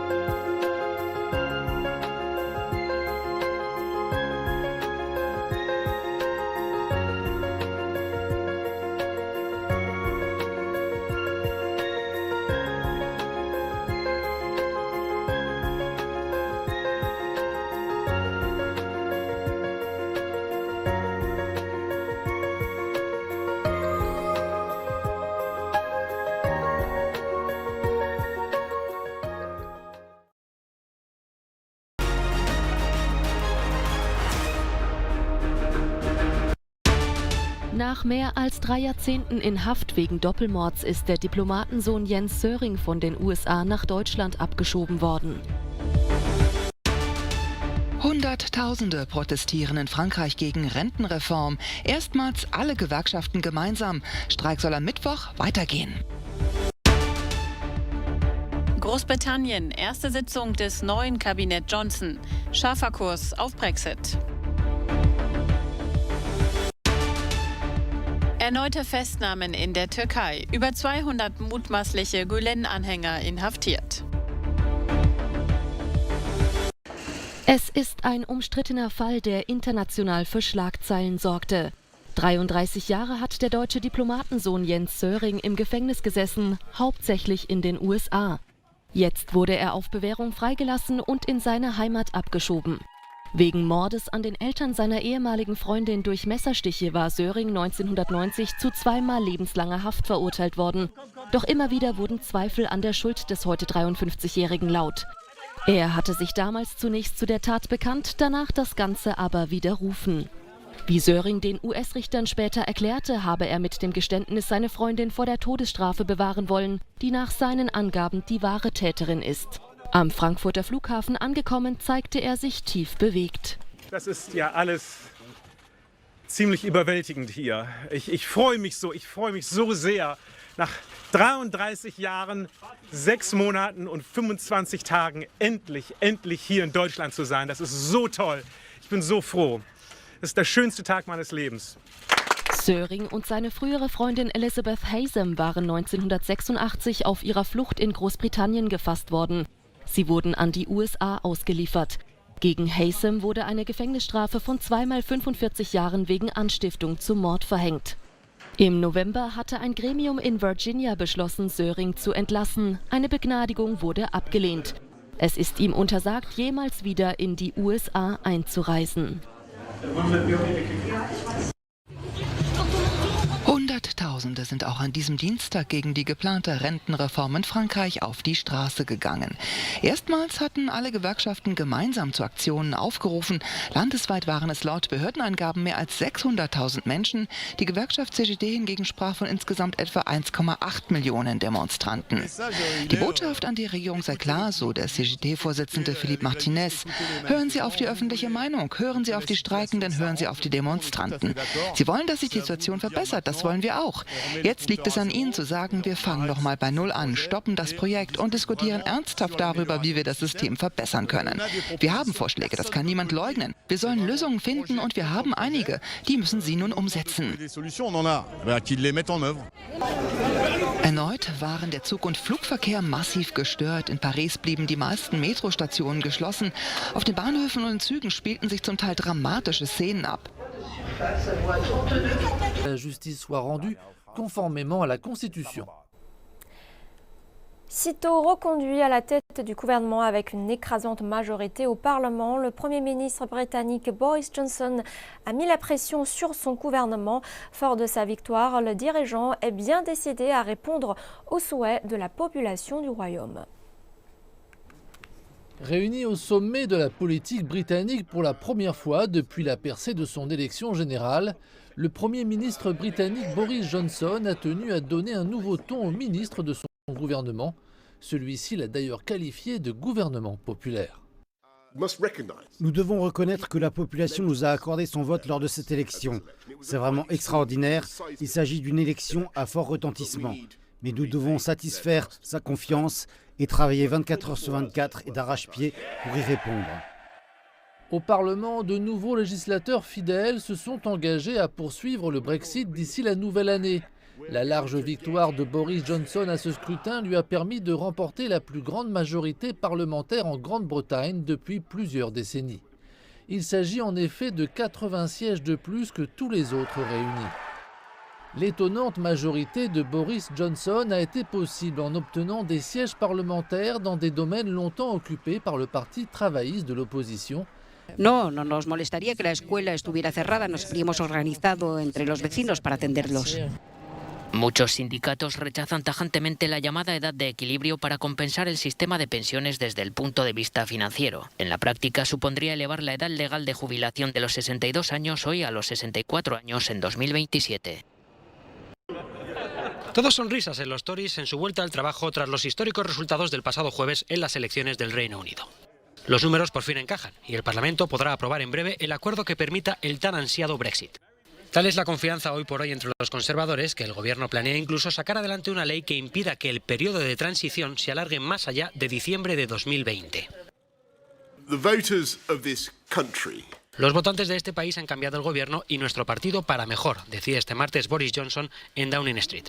Nach mehr als 3 Jahrzehnten in Haft wegen Doppelmords ist der Diplomatensohn Jens Söring von den USA nach Deutschland abgeschoben worden. Hunderttausende protestieren in Frankreich gegen Rentenreform. Erstmals alle Gewerkschaften gemeinsam. Streik soll am Mittwoch weitergehen. Großbritannien, erste Sitzung des neuen Kabinett Johnson. Scharfer Kurs auf Brexit. Erneute Festnahmen in der Türkei. Über 200 mutmaßliche Gülen-Anhänger inhaftiert. Es ist ein umstrittener Fall, der international für Schlagzeilen sorgte. 33 Jahre hat der deutsche Diplomatensohn Jens Söring im Gefängnis gesessen, hauptsächlich in den USA. Jetzt wurde er auf Bewährung freigelassen und in seine Heimat abgeschoben. Wegen Mordes an den Eltern seiner ehemaligen Freundin durch Messerstiche war Söring 1990 zu 2-mal lebenslanger Haft verurteilt worden. Doch immer wieder wurden Zweifel an der Schuld des heute 53-Jährigen laut. Er hatte sich damals zunächst zu der Tat bekannt, danach das Ganze aber widerrufen. Wie Söring den US-Richtern später erklärte, habe er mit dem Geständnis seine Freundin vor der Todesstrafe bewahren wollen, die nach seinen Angaben die wahre Täterin ist. Am Frankfurter Flughafen angekommen, zeigte er sich tief bewegt. Das ist ja alles ziemlich überwältigend hier. Ich freue mich so sehr, nach 33 Jahren, 6 Monaten und 25 Tagen endlich hier in Deutschland zu sein. Das ist so toll. Ich bin so froh. Das ist der schönste Tag meines Lebens. Söring und seine frühere Freundin Elizabeth Haysom waren 1986 auf ihrer Flucht in Großbritannien gefasst worden. Sie wurden an die USA ausgeliefert. Gegen Haysom wurde eine Gefängnisstrafe von 2-mal 45 Jahren wegen Anstiftung zum Mord verhängt. Im November hatte ein Gremium in Virginia beschlossen, Söring zu entlassen. Eine Begnadigung wurde abgelehnt. Es ist ihm untersagt, jemals wieder in die USA einzureisen. Zehntausende sind auch an diesem Dienstag gegen die geplante Rentenreform in Frankreich auf die Straße gegangen. Erstmals hatten alle Gewerkschaften gemeinsam zu Aktionen aufgerufen. Landesweit waren es laut Behördenangaben mehr als 600.000 Menschen. Die Gewerkschaft CGT hingegen sprach von insgesamt etwa 1,8 Millionen Demonstranten. Die Botschaft an die Regierung sei klar, so der CGT-Vorsitzende Philippe Martinez. Hören Sie auf die öffentliche Meinung, hören Sie auf die Streikenden, hören Sie auf die Demonstranten. Sie wollen, dass sich die Situation verbessert, das wollen wir auch. Jetzt liegt es an Ihnen zu sagen, wir fangen noch mal bei Null an, stoppen das Projekt und diskutieren ernsthaft darüber, wie wir das System verbessern können. Wir haben Vorschläge, das kann niemand leugnen. Wir sollen Lösungen finden und wir haben einige. Die müssen Sie nun umsetzen. Erneut waren der Zug- und Flugverkehr massiv gestört. In Paris blieben die meisten Metrostationen geschlossen. Auf den Bahnhöfen und in Zügen spielten sich zum Teil dramatische Szenen ab. La justice soit rendue conformément à la Constitution. Sitôt reconduit à la tête du gouvernement avec une écrasante majorité au Parlement, le Premier ministre britannique Boris Johnson a mis la pression sur son gouvernement. Fort de sa victoire, le dirigeant est bien décidé à répondre aux souhaits de la population du Royaume. Réuni au sommet de la politique britannique pour la première fois depuis la percée de son élection générale, le Premier ministre britannique Boris Johnson a tenu à donner un nouveau ton au ministre de son gouvernement. Celui-ci l'a d'ailleurs qualifié de gouvernement populaire. Nous devons reconnaître que la population nous a accordé son vote lors de cette élection. C'est vraiment extraordinaire. Il s'agit d'une élection à fort retentissement. Mais nous devons satisfaire sa confiance et travailler 24 heures sur 24 et d'arrache-pied pour y répondre. Au Parlement, de nouveaux législateurs fidèles se sont engagés à poursuivre le Brexit d'ici la nouvelle année. La large victoire de Boris Johnson à ce scrutin lui a permis de remporter la plus grande majorité parlementaire en Grande-Bretagne depuis plusieurs décennies. Il s'agit en effet de 80 sièges de plus que tous les autres réunis. L'étonnante majorité de Boris Johnson a été possible en obtenant des sièges parlementaires dans des domaines longtemps occupés par le parti travailliste de l'opposition. No nos molestaría que la escuela estuviera cerrada, nos habríamos organizado entre los vecinos para atenderlos. Muchos sindicatos rechazan tajantemente la llamada edad de equilibrio para compensar el sistema de pensiones desde el punto de vista financiero. En la práctica supondría elevar la edad legal de jubilación de los 62 años hoy a los 64 años en 2027. Todos son risas en los Tories en su vuelta al trabajo tras los históricos resultados del pasado jueves en las elecciones del Reino Unido. Los números por fin encajan y el Parlamento podrá aprobar en breve el acuerdo que permita el tan ansiado Brexit. Tal es la confianza hoy por hoy entre los conservadores que el gobierno planea incluso sacar adelante una ley que impida que el periodo de transición se alargue más allá de diciembre de 2020. Los votantes de este país han cambiado el gobierno y nuestro partido para mejor, decía este martes Boris Johnson en Downing Street.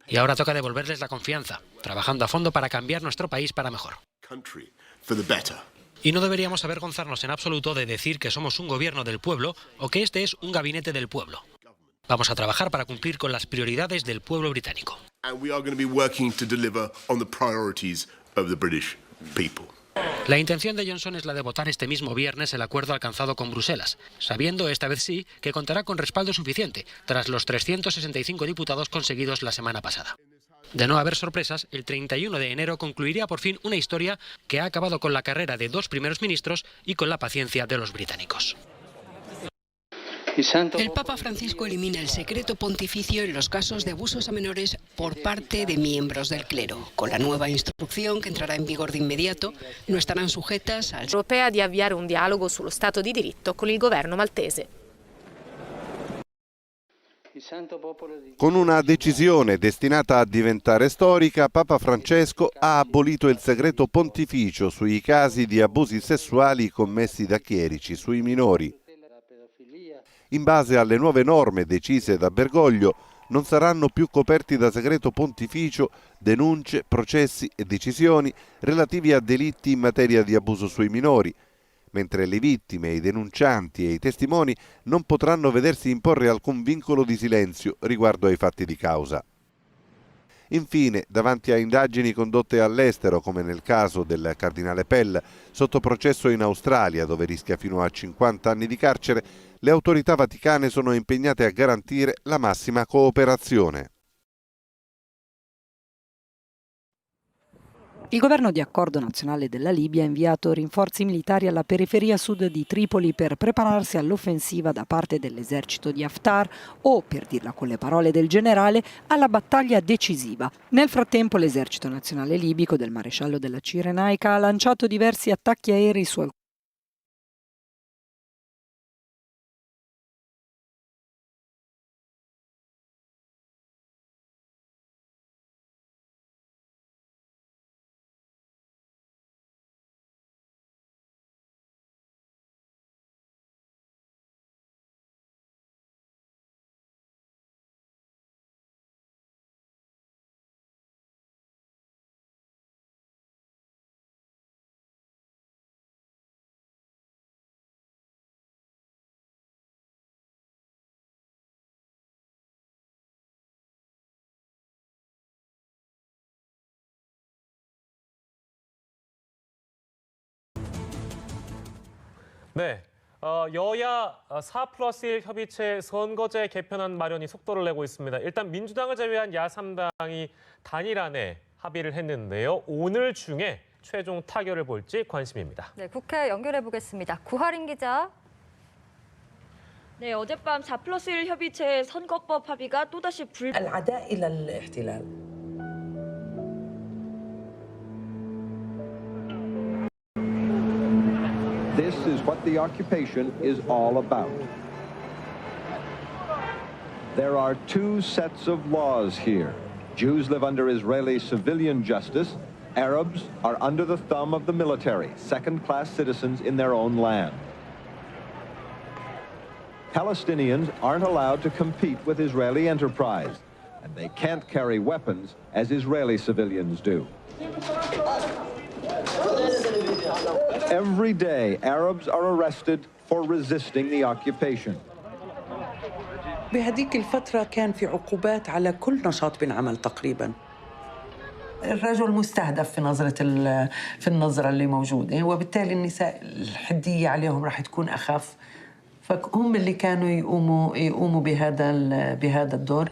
Y ahora toca devolverles la confianza, trabajando a fondo para cambiar nuestro país para mejor. Y no deberíamos avergonzarnos en absoluto de decir que somos un gobierno del pueblo o que este es un gabinete del pueblo. Vamos a trabajar para cumplir con las prioridades del pueblo británico. La intención de Johnson es la de votar este mismo viernes el acuerdo alcanzado con Bruselas, sabiendo esta vez sí que contará con respaldo suficiente tras los 365 diputados conseguidos la semana pasada. De no haber sorpresas, el 31 de enero concluiría por fin una historia que ha acabado con la carrera de dos primeros ministros y con la paciencia de los británicos. El Papa Francisco elimina el secreto pontificio en los casos de abusos a menores por parte de miembros del clero. Con la nueva instrucción, que entrará en vigor de inmediato, no estarán sujetas al Europea di avviare un dialogo sullo Stato di diritto con il governo maltese. Con una decisione destinata a diventare storica, Papa Francesco ha abolito il segreto pontificio sui casi di abusi sessuali commessi da chierici sui minori. In base alle nuove norme decise da Bergoglio, non saranno più coperti da segreto pontificio denunce, processi e decisioni relativi a delitti in materia di abuso sui minori, mentre le vittime, i denuncianti e i testimoni non potranno vedersi imporre alcun vincolo di silenzio riguardo ai fatti di causa. Infine, davanti a indagini condotte all'estero, come nel caso del cardinale Pell, sotto processo in Australia, dove rischia fino a 50 anni di carcere, le autorità vaticane sono impegnate a garantire la massima cooperazione. Il governo di accordo nazionale della Libia ha inviato rinforzi militari alla periferia sud di Tripoli per prepararsi all'offensiva da parte dell'esercito di Haftar o, per dirla con le parole del generale, alla battaglia decisiva. Nel frattempo l'esercito nazionale libico del maresciallo della Cirenaica ha lanciato diversi attacchi aerei su alcuni 네, 여야 4+1 협의체 선거제 개편안 마련이 속도를 내고 있습니다. 일단 민주당을 제외한 야3당이 단일 안에 합의를 했는데요. 오늘 중에 최종 타결을 볼지 관심입니다. 네, 국회 연결해 보겠습니다. 구하린 기자. 네, 어젯밤 4+1 협의체 선거법 합의가 또다시 العداء إلى الاحتلال. This is what the occupation is all about. There are two sets of laws here. Jews live under Israeli civilian justice. Arabs are under the thumb of the military, second-class citizens in their own land. Palestinians aren't allowed to compete with Israeli enterprise, and they can't carry weapons as Israeli civilians do. Every day, Arabs are arrested for resisting the occupation. بهذيك الفترة كان في عقوبات على كل نشاط بنعمل تقريباً. الرجل مستهدف في النظرة اللي موجودة، وبالتالي النساء الحدية عليهم راح تكون أخف، فهم اللي كانوا يقوموا بهذا الدور.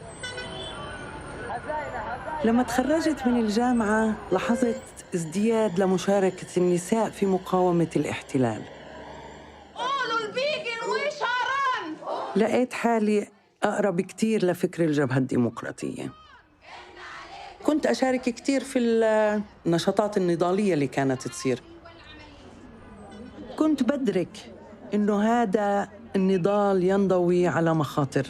لما تخرجت من الجامعة لاحظت ازدياد لمشاركة النساء في مقاومة الاحتلال. لقيت حالي أقرب كتير لفكر الجبهة الديمقراطية. كنت أشارك كتير في النشاطات النضالية اللي كانت تصير. كنت بدرك إنه هذا النضال ينضوي على مخاطر.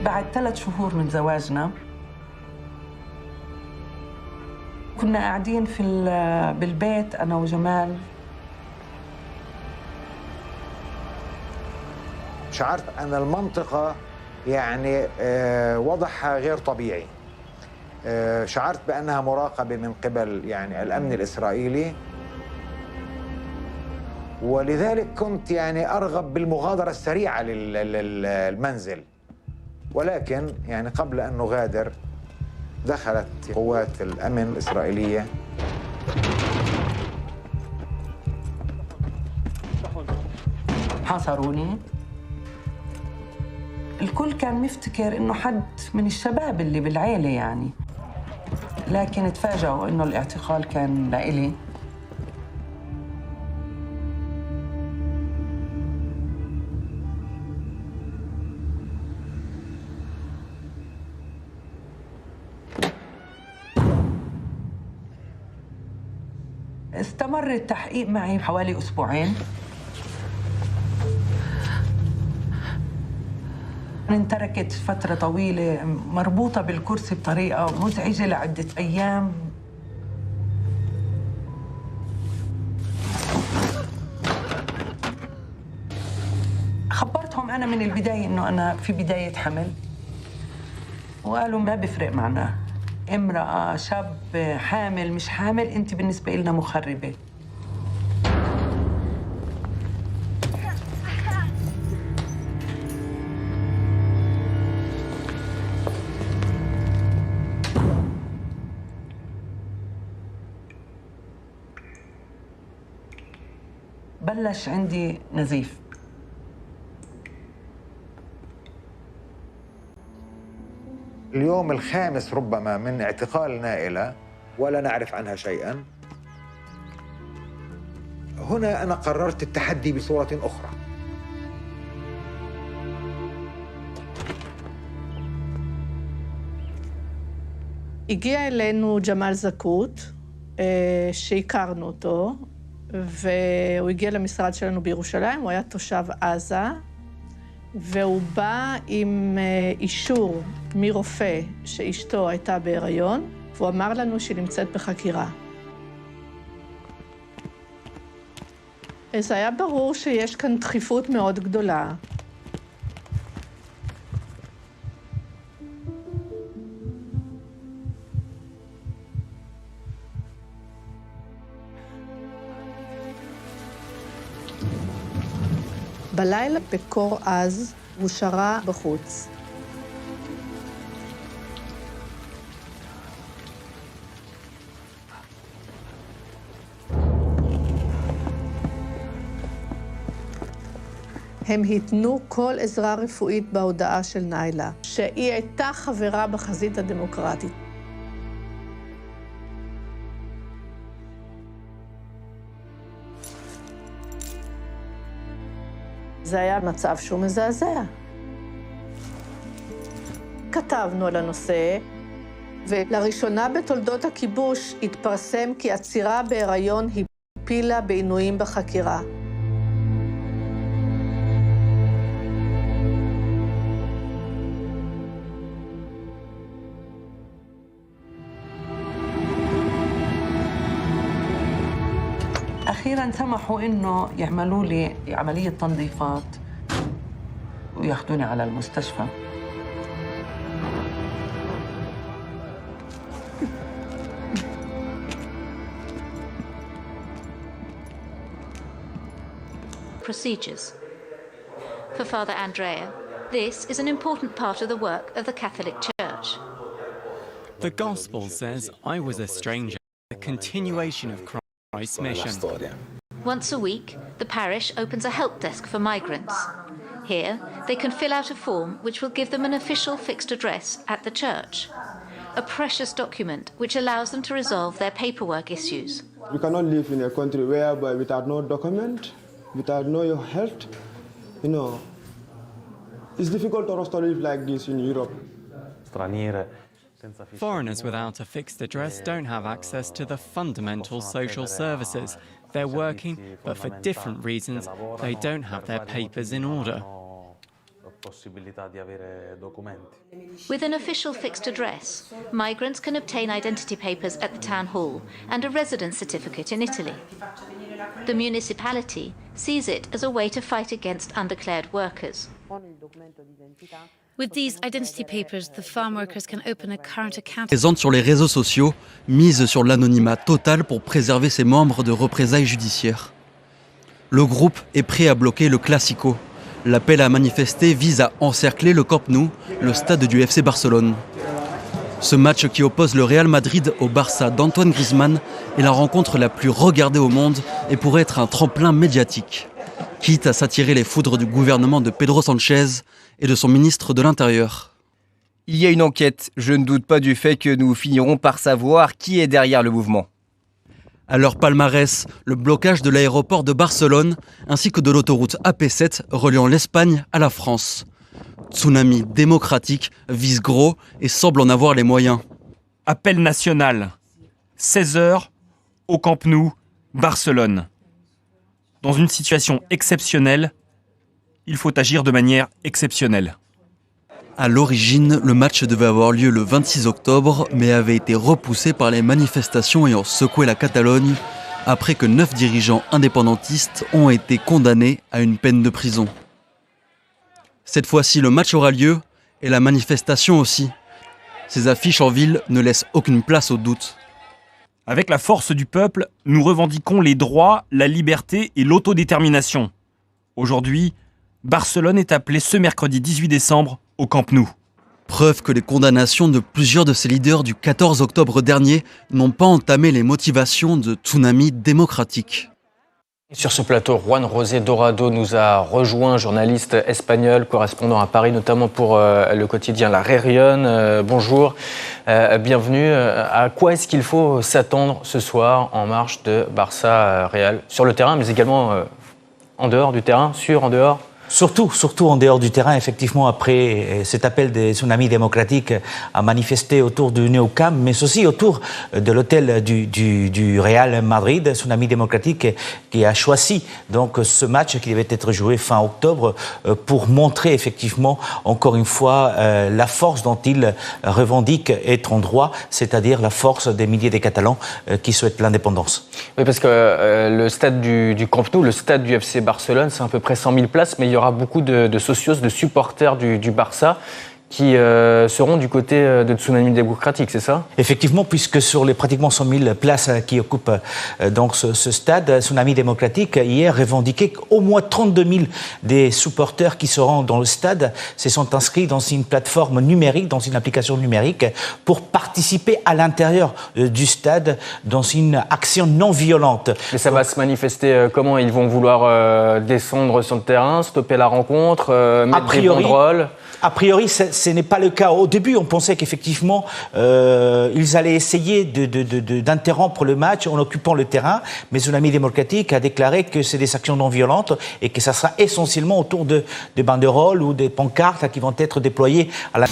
بعد 3 شهور من زواجنا كنا قاعدين بالبيت أنا وجمال. شعرت أن المنطقة يعني وضعها غير طبيعي. شعرت بأنها مراقبة من قبل يعني الأمن الإسرائيلي، ولذلك كنت يعني أرغب بالمغادرة السريعة للمنزل، ولكن يعني قبل أن نغادر دخلت قوات الأمن الإسرائيلية. حاصروني. الكل كان مفتكر إنه حد من الشباب اللي بالعيلة يعني، لكن تفاجئوا إنه الاعتقال كان لإلي. استمر التحقيق معي حوالي أسبوعين. انتركت فترة طويلة مربوطة بالكرسي بطريقة مزعجة لعدة أيام. خبرتهم أنا من البداية إنه أنا في بداية حمل، وقالوا ما بيفرق معنا، امرأة، شاب، حامل، مش حامل، أنت بالنسبة لنا مخربة. بلش عندي نزيف. اليوم الخامس ربما من اعتقال نائلة ولا نعرف عنها شيئا. هنا أنا قررت التحدي بصورة أخرى. הגיע אלינו ג'מאל זכות, שהכרנו אותו, והוא הגיע למשרד שלנו בירושלים, הוא היה תושב עזה, והוא בא עם אישור מרופא שאשתו הייתה בהיריון, והוא אמר לנו שהיא נמצאת בחקירה. אז היה ברור שיש כאן דחיפות מאוד גדולה. בלילה בקור עז הוא שרה בחוץ. הם התנו כל עזרה רפואית בהודעה של ניילה, שהיא הייתה חברה בחזית הדמוקרטית. זה היה מצב שהוא מזעזע. כתבנו על הנושא, ולראשונה בתולדות הכיבוש התפרסם כי עצירה בהיריון הפילה בעינויים בחקירה. أخيراً سمحوا إنه يعملوا لي عملية تنظيفات وياخذوني على المستشفى. Procedures. For Father Andrea, this is an important part of the work of the Catholic Church. The Gospel says, I was a stranger, a continuation of Christ's mission. Once a week, the parish opens a help desk for migrants. Here, they can fill out a form which will give them an official fixed address at the church. A precious document which allows them to resolve their paperwork issues. We cannot live in a country whereby without no document, without no health, it's difficult for us to live like this in Europe. Foreigners without a fixed address don't have access to the fundamental social services. They're working, but for different reasons, they don't have their papers in order. With an official fixed address, migrants can obtain identity papers at the town hall and a residence certificate in Italy. The municipality sees it as a way to fight against undeclared workers. With these identity papers, the farm workers can open a current account. Présente sur les réseaux sociaux, mise sur l'anonymat total pour préserver ses membres de représailles judiciaires. Le groupe est prêt à bloquer le Classico. L'appel à manifester vise à encercler le Camp Nou, le stade du FC Barcelone. Ce match qui oppose le Real Madrid au Barça d'Antoine Griezmann est la rencontre la plus regardée au monde et pourrait être un tremplin médiatique. Quitte à s'attirer les foudres du gouvernement de Pedro Sánchez et de son ministre de l'Intérieur. Il y a une enquête. Je ne doute pas du fait que nous finirons par savoir qui est derrière le mouvement. À leur palmarès, le blocage de l'aéroport de Barcelone ainsi que de l'autoroute AP7 reliant l'Espagne à la France. Tsunami démocratique vise gros et semble en avoir les moyens. Appel national. 16h au Camp Nou, Barcelone. Dans une situation exceptionnelle, il faut agir de manière exceptionnelle. À l'origine, le match devait avoir lieu le 26 octobre, mais avait été repoussé par les manifestations ayant secoué la Catalogne, après que 9 dirigeants indépendantistes ont été condamnés à une peine de prison. Cette fois-ci, le match aura lieu, et la manifestation aussi. Ces affiches en ville ne laissent aucune place au doute. Avec la force du peuple, nous revendiquons les droits, la liberté et l'autodétermination. Aujourd'hui, Barcelone est appelée ce mercredi 18 décembre au Camp Nou. Preuve que les condamnations de plusieurs de ses leaders du 14 octobre dernier n'ont pas entamé les motivations de Tsunami démocratique. Sur ce plateau, Juan José Dorado nous a rejoint, journaliste espagnol, correspondant à Paris, notamment pour le quotidien La Réunion. Bonjour, bienvenue. À quoi est-ce qu'il faut s'attendre ce soir en marche de Barça-Real, sur le terrain, mais également en dehors du terrain, en dehors? Surtout en dehors du terrain, effectivement, après cet appel des tsunamis démocratiques à manifester autour du Nou Camp, mais aussi autour de l'hôtel du Real Madrid, tsunami démocratique qui a choisi donc ce match qui devait être joué fin octobre pour montrer effectivement, encore une fois, la force dont il revendique être en droit, c'est-à-dire la force des milliers de Catalans qui souhaitent l'indépendance. Oui, parce que le stade du Camp Nou, le stade du FC Barcelone, c'est à peu près 100 000 places, mais il y aura beaucoup de socios, de supporters du Barça qui seront du côté de Tsunami démocratique, c'est ça? Effectivement, puisque sur les pratiquement 100 000 places qui occupent donc ce stade, Tsunami démocratique hier revendiquait qu'au moins 32 000 des supporters qui seront dans le stade se sont inscrits dans une plateforme numérique, dans une application numérique, pour participer à l'intérieur du stade dans une action non violente. Mais ça va se manifester comment? Ils vont vouloir descendre sur le terrain, stopper la rencontre, mettre des banderoles? A priori, ce n'est pas le cas. Au début, on pensait qu'effectivement, ils allaient essayer d'interrompre le match en occupant le terrain, mais Tsunami démocratique a déclaré que c'est des actions non violentes et que ça sera essentiellement autour de banderoles ou des pancartes qui vont être déployées à la...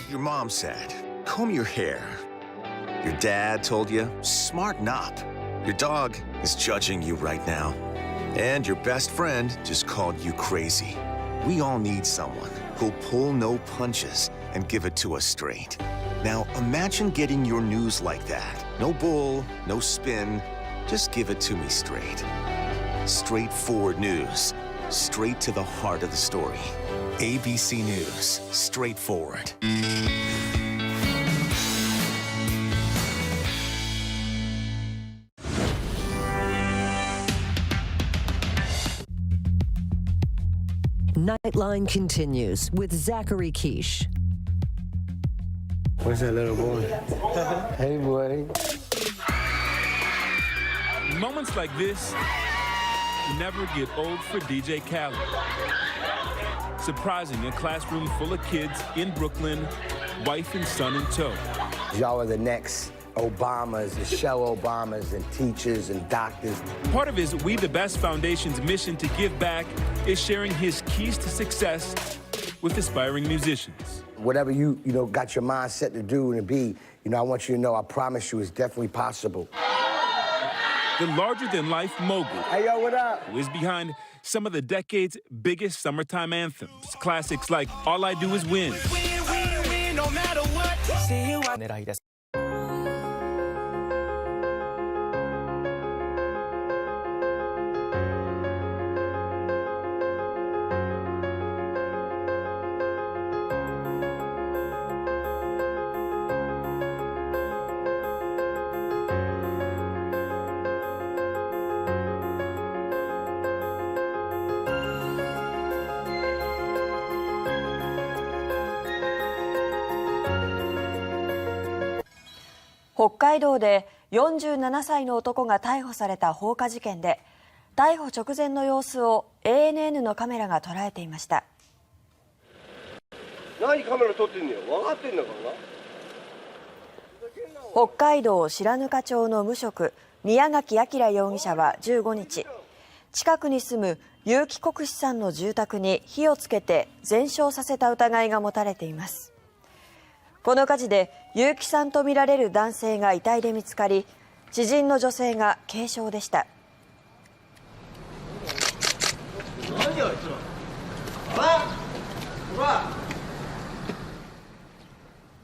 Your mom said, comb your hair. Your dad told you, smarten up. Your dog is judging you right now. And your best friend just called you crazy. We all need someone who'll pull no punches and give it to us straight. Now, imagine getting your news like that. No bull, no spin, just give it to me straight. Straightforward news, straight to the heart of the story. ABC News, straightforward. Nightline continues with Zachary Quiche. Where's that little boy? Hey, boy. Moments like this never get old for DJ Khaled. Surprising a classroom full of kids in Brooklyn, wife and son in tow. Y'all are the next Obamas, Michelle Obamas, and teachers and doctors. Part of his We the Best Foundation's mission to give back is sharing his keys to success with aspiring musicians. Whatever you got your mind set to do and to be, I want you to know, I promise you, it's definitely possible. The larger-than-life mogul, hey, yo, what up? Who is behind some of the decade's biggest summertime anthems. Classics like All I Do Is Win. No matter what.北海道で47歳の男が逮捕された放火事件で、逮捕直前の様子を ANN のカメラが捉えていました。何カメラ撮ってんのよ、分かってんだからな。北海道白糠町の無職宮垣明容疑者は15日、近くに住む結城国士さんの住宅に火をつけて全焼させた疑いが持たれています。この火事で結城さんとみられる男性が遺体で見つかり、知人の女性が軽傷でした。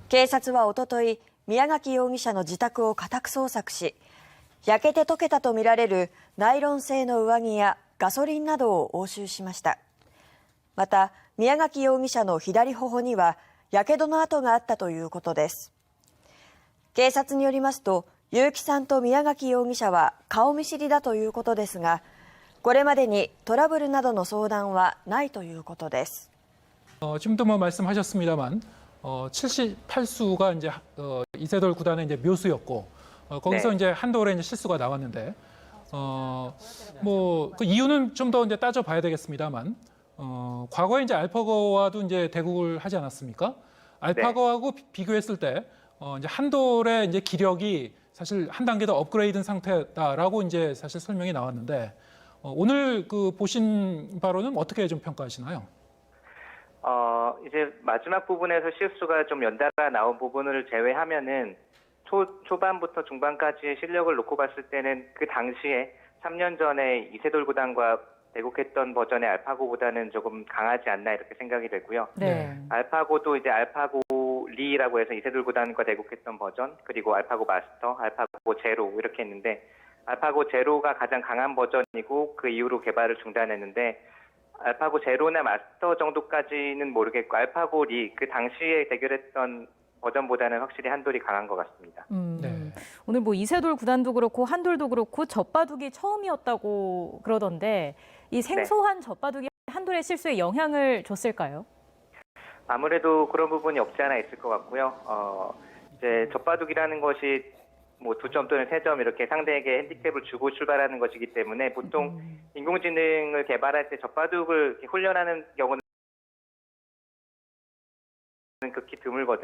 警察はおととい、宮垣容疑者の自宅を家宅捜索し、焼けて溶けたとみられるナイロン製の上着やガソリンなどを押収しました。また、宮垣容疑者の左頬にはやけどの跡があったということです。警察によりますと、結城さんと宮垣容疑者は顔見知りだということですが、これまでにトラブルなどの相談はないということです。지금도 말씀하셨습니다만 78수가 이제 이세돌 구단의 이제 묘수였고 거기서 네. 이제 한돌의 이제 실수가 나왔는데 그 이유는 좀 더 이제 따져봐야 되겠습니다만 과거에 이제 알파고와도 이제 대국을 하지 않았습니까? 알파고하고 비교했을 때 이제 한돌의 이제 기력이 사실 한 단계 더 업그레이드된 상태다라고 이제 사실 설명이 나왔는데 오늘 그 보신 바로는 어떻게 좀 평가하시나요? 이제 마지막 부분에서 실수가 좀 연달아 나온 부분을 제외하면은 초반부터 중반까지의 실력을 놓고 봤을 때는 그 당시에 3년 전에 이세돌 구단과 대국했던 버전의 알파고보다는 조금 강하지 않나 이렇게 생각이 되고요. 네. 알파고도 이제 알파고 리라고 해서 이세돌 구단과 대국했던 버전, 그리고 알파고 마스터, 알파고 제로 이렇게 했는데 알파고 제로가 가장 강한 버전이고 그 이후로 개발을 중단했는데 알파고 제로나 마스터 정도까지는 모르겠고 알파고 리 그 당시에 대결했던 버전보다는 확실히 한돌이 강한 것 같습니다. 오늘 뭐 이세돌 구단도 그렇고 한돌도 그렇고 젖바둑이 처음이었다고 그러던데 이 생소한 젖바둑이 한돌의 실수에 영향을 줬을까요? 아무래도 그런 부분이 없지 않아 있을 것 같고요. 이제 젖바둑이라는 것이 뭐 2점 또는 3점 이렇게 상대에게 핸디캡을 주고 출발하는 것이기 때문에 보통 인공지능을 개발할 때 젖바둑을 훈련하는 경우는 극히 드물거든요.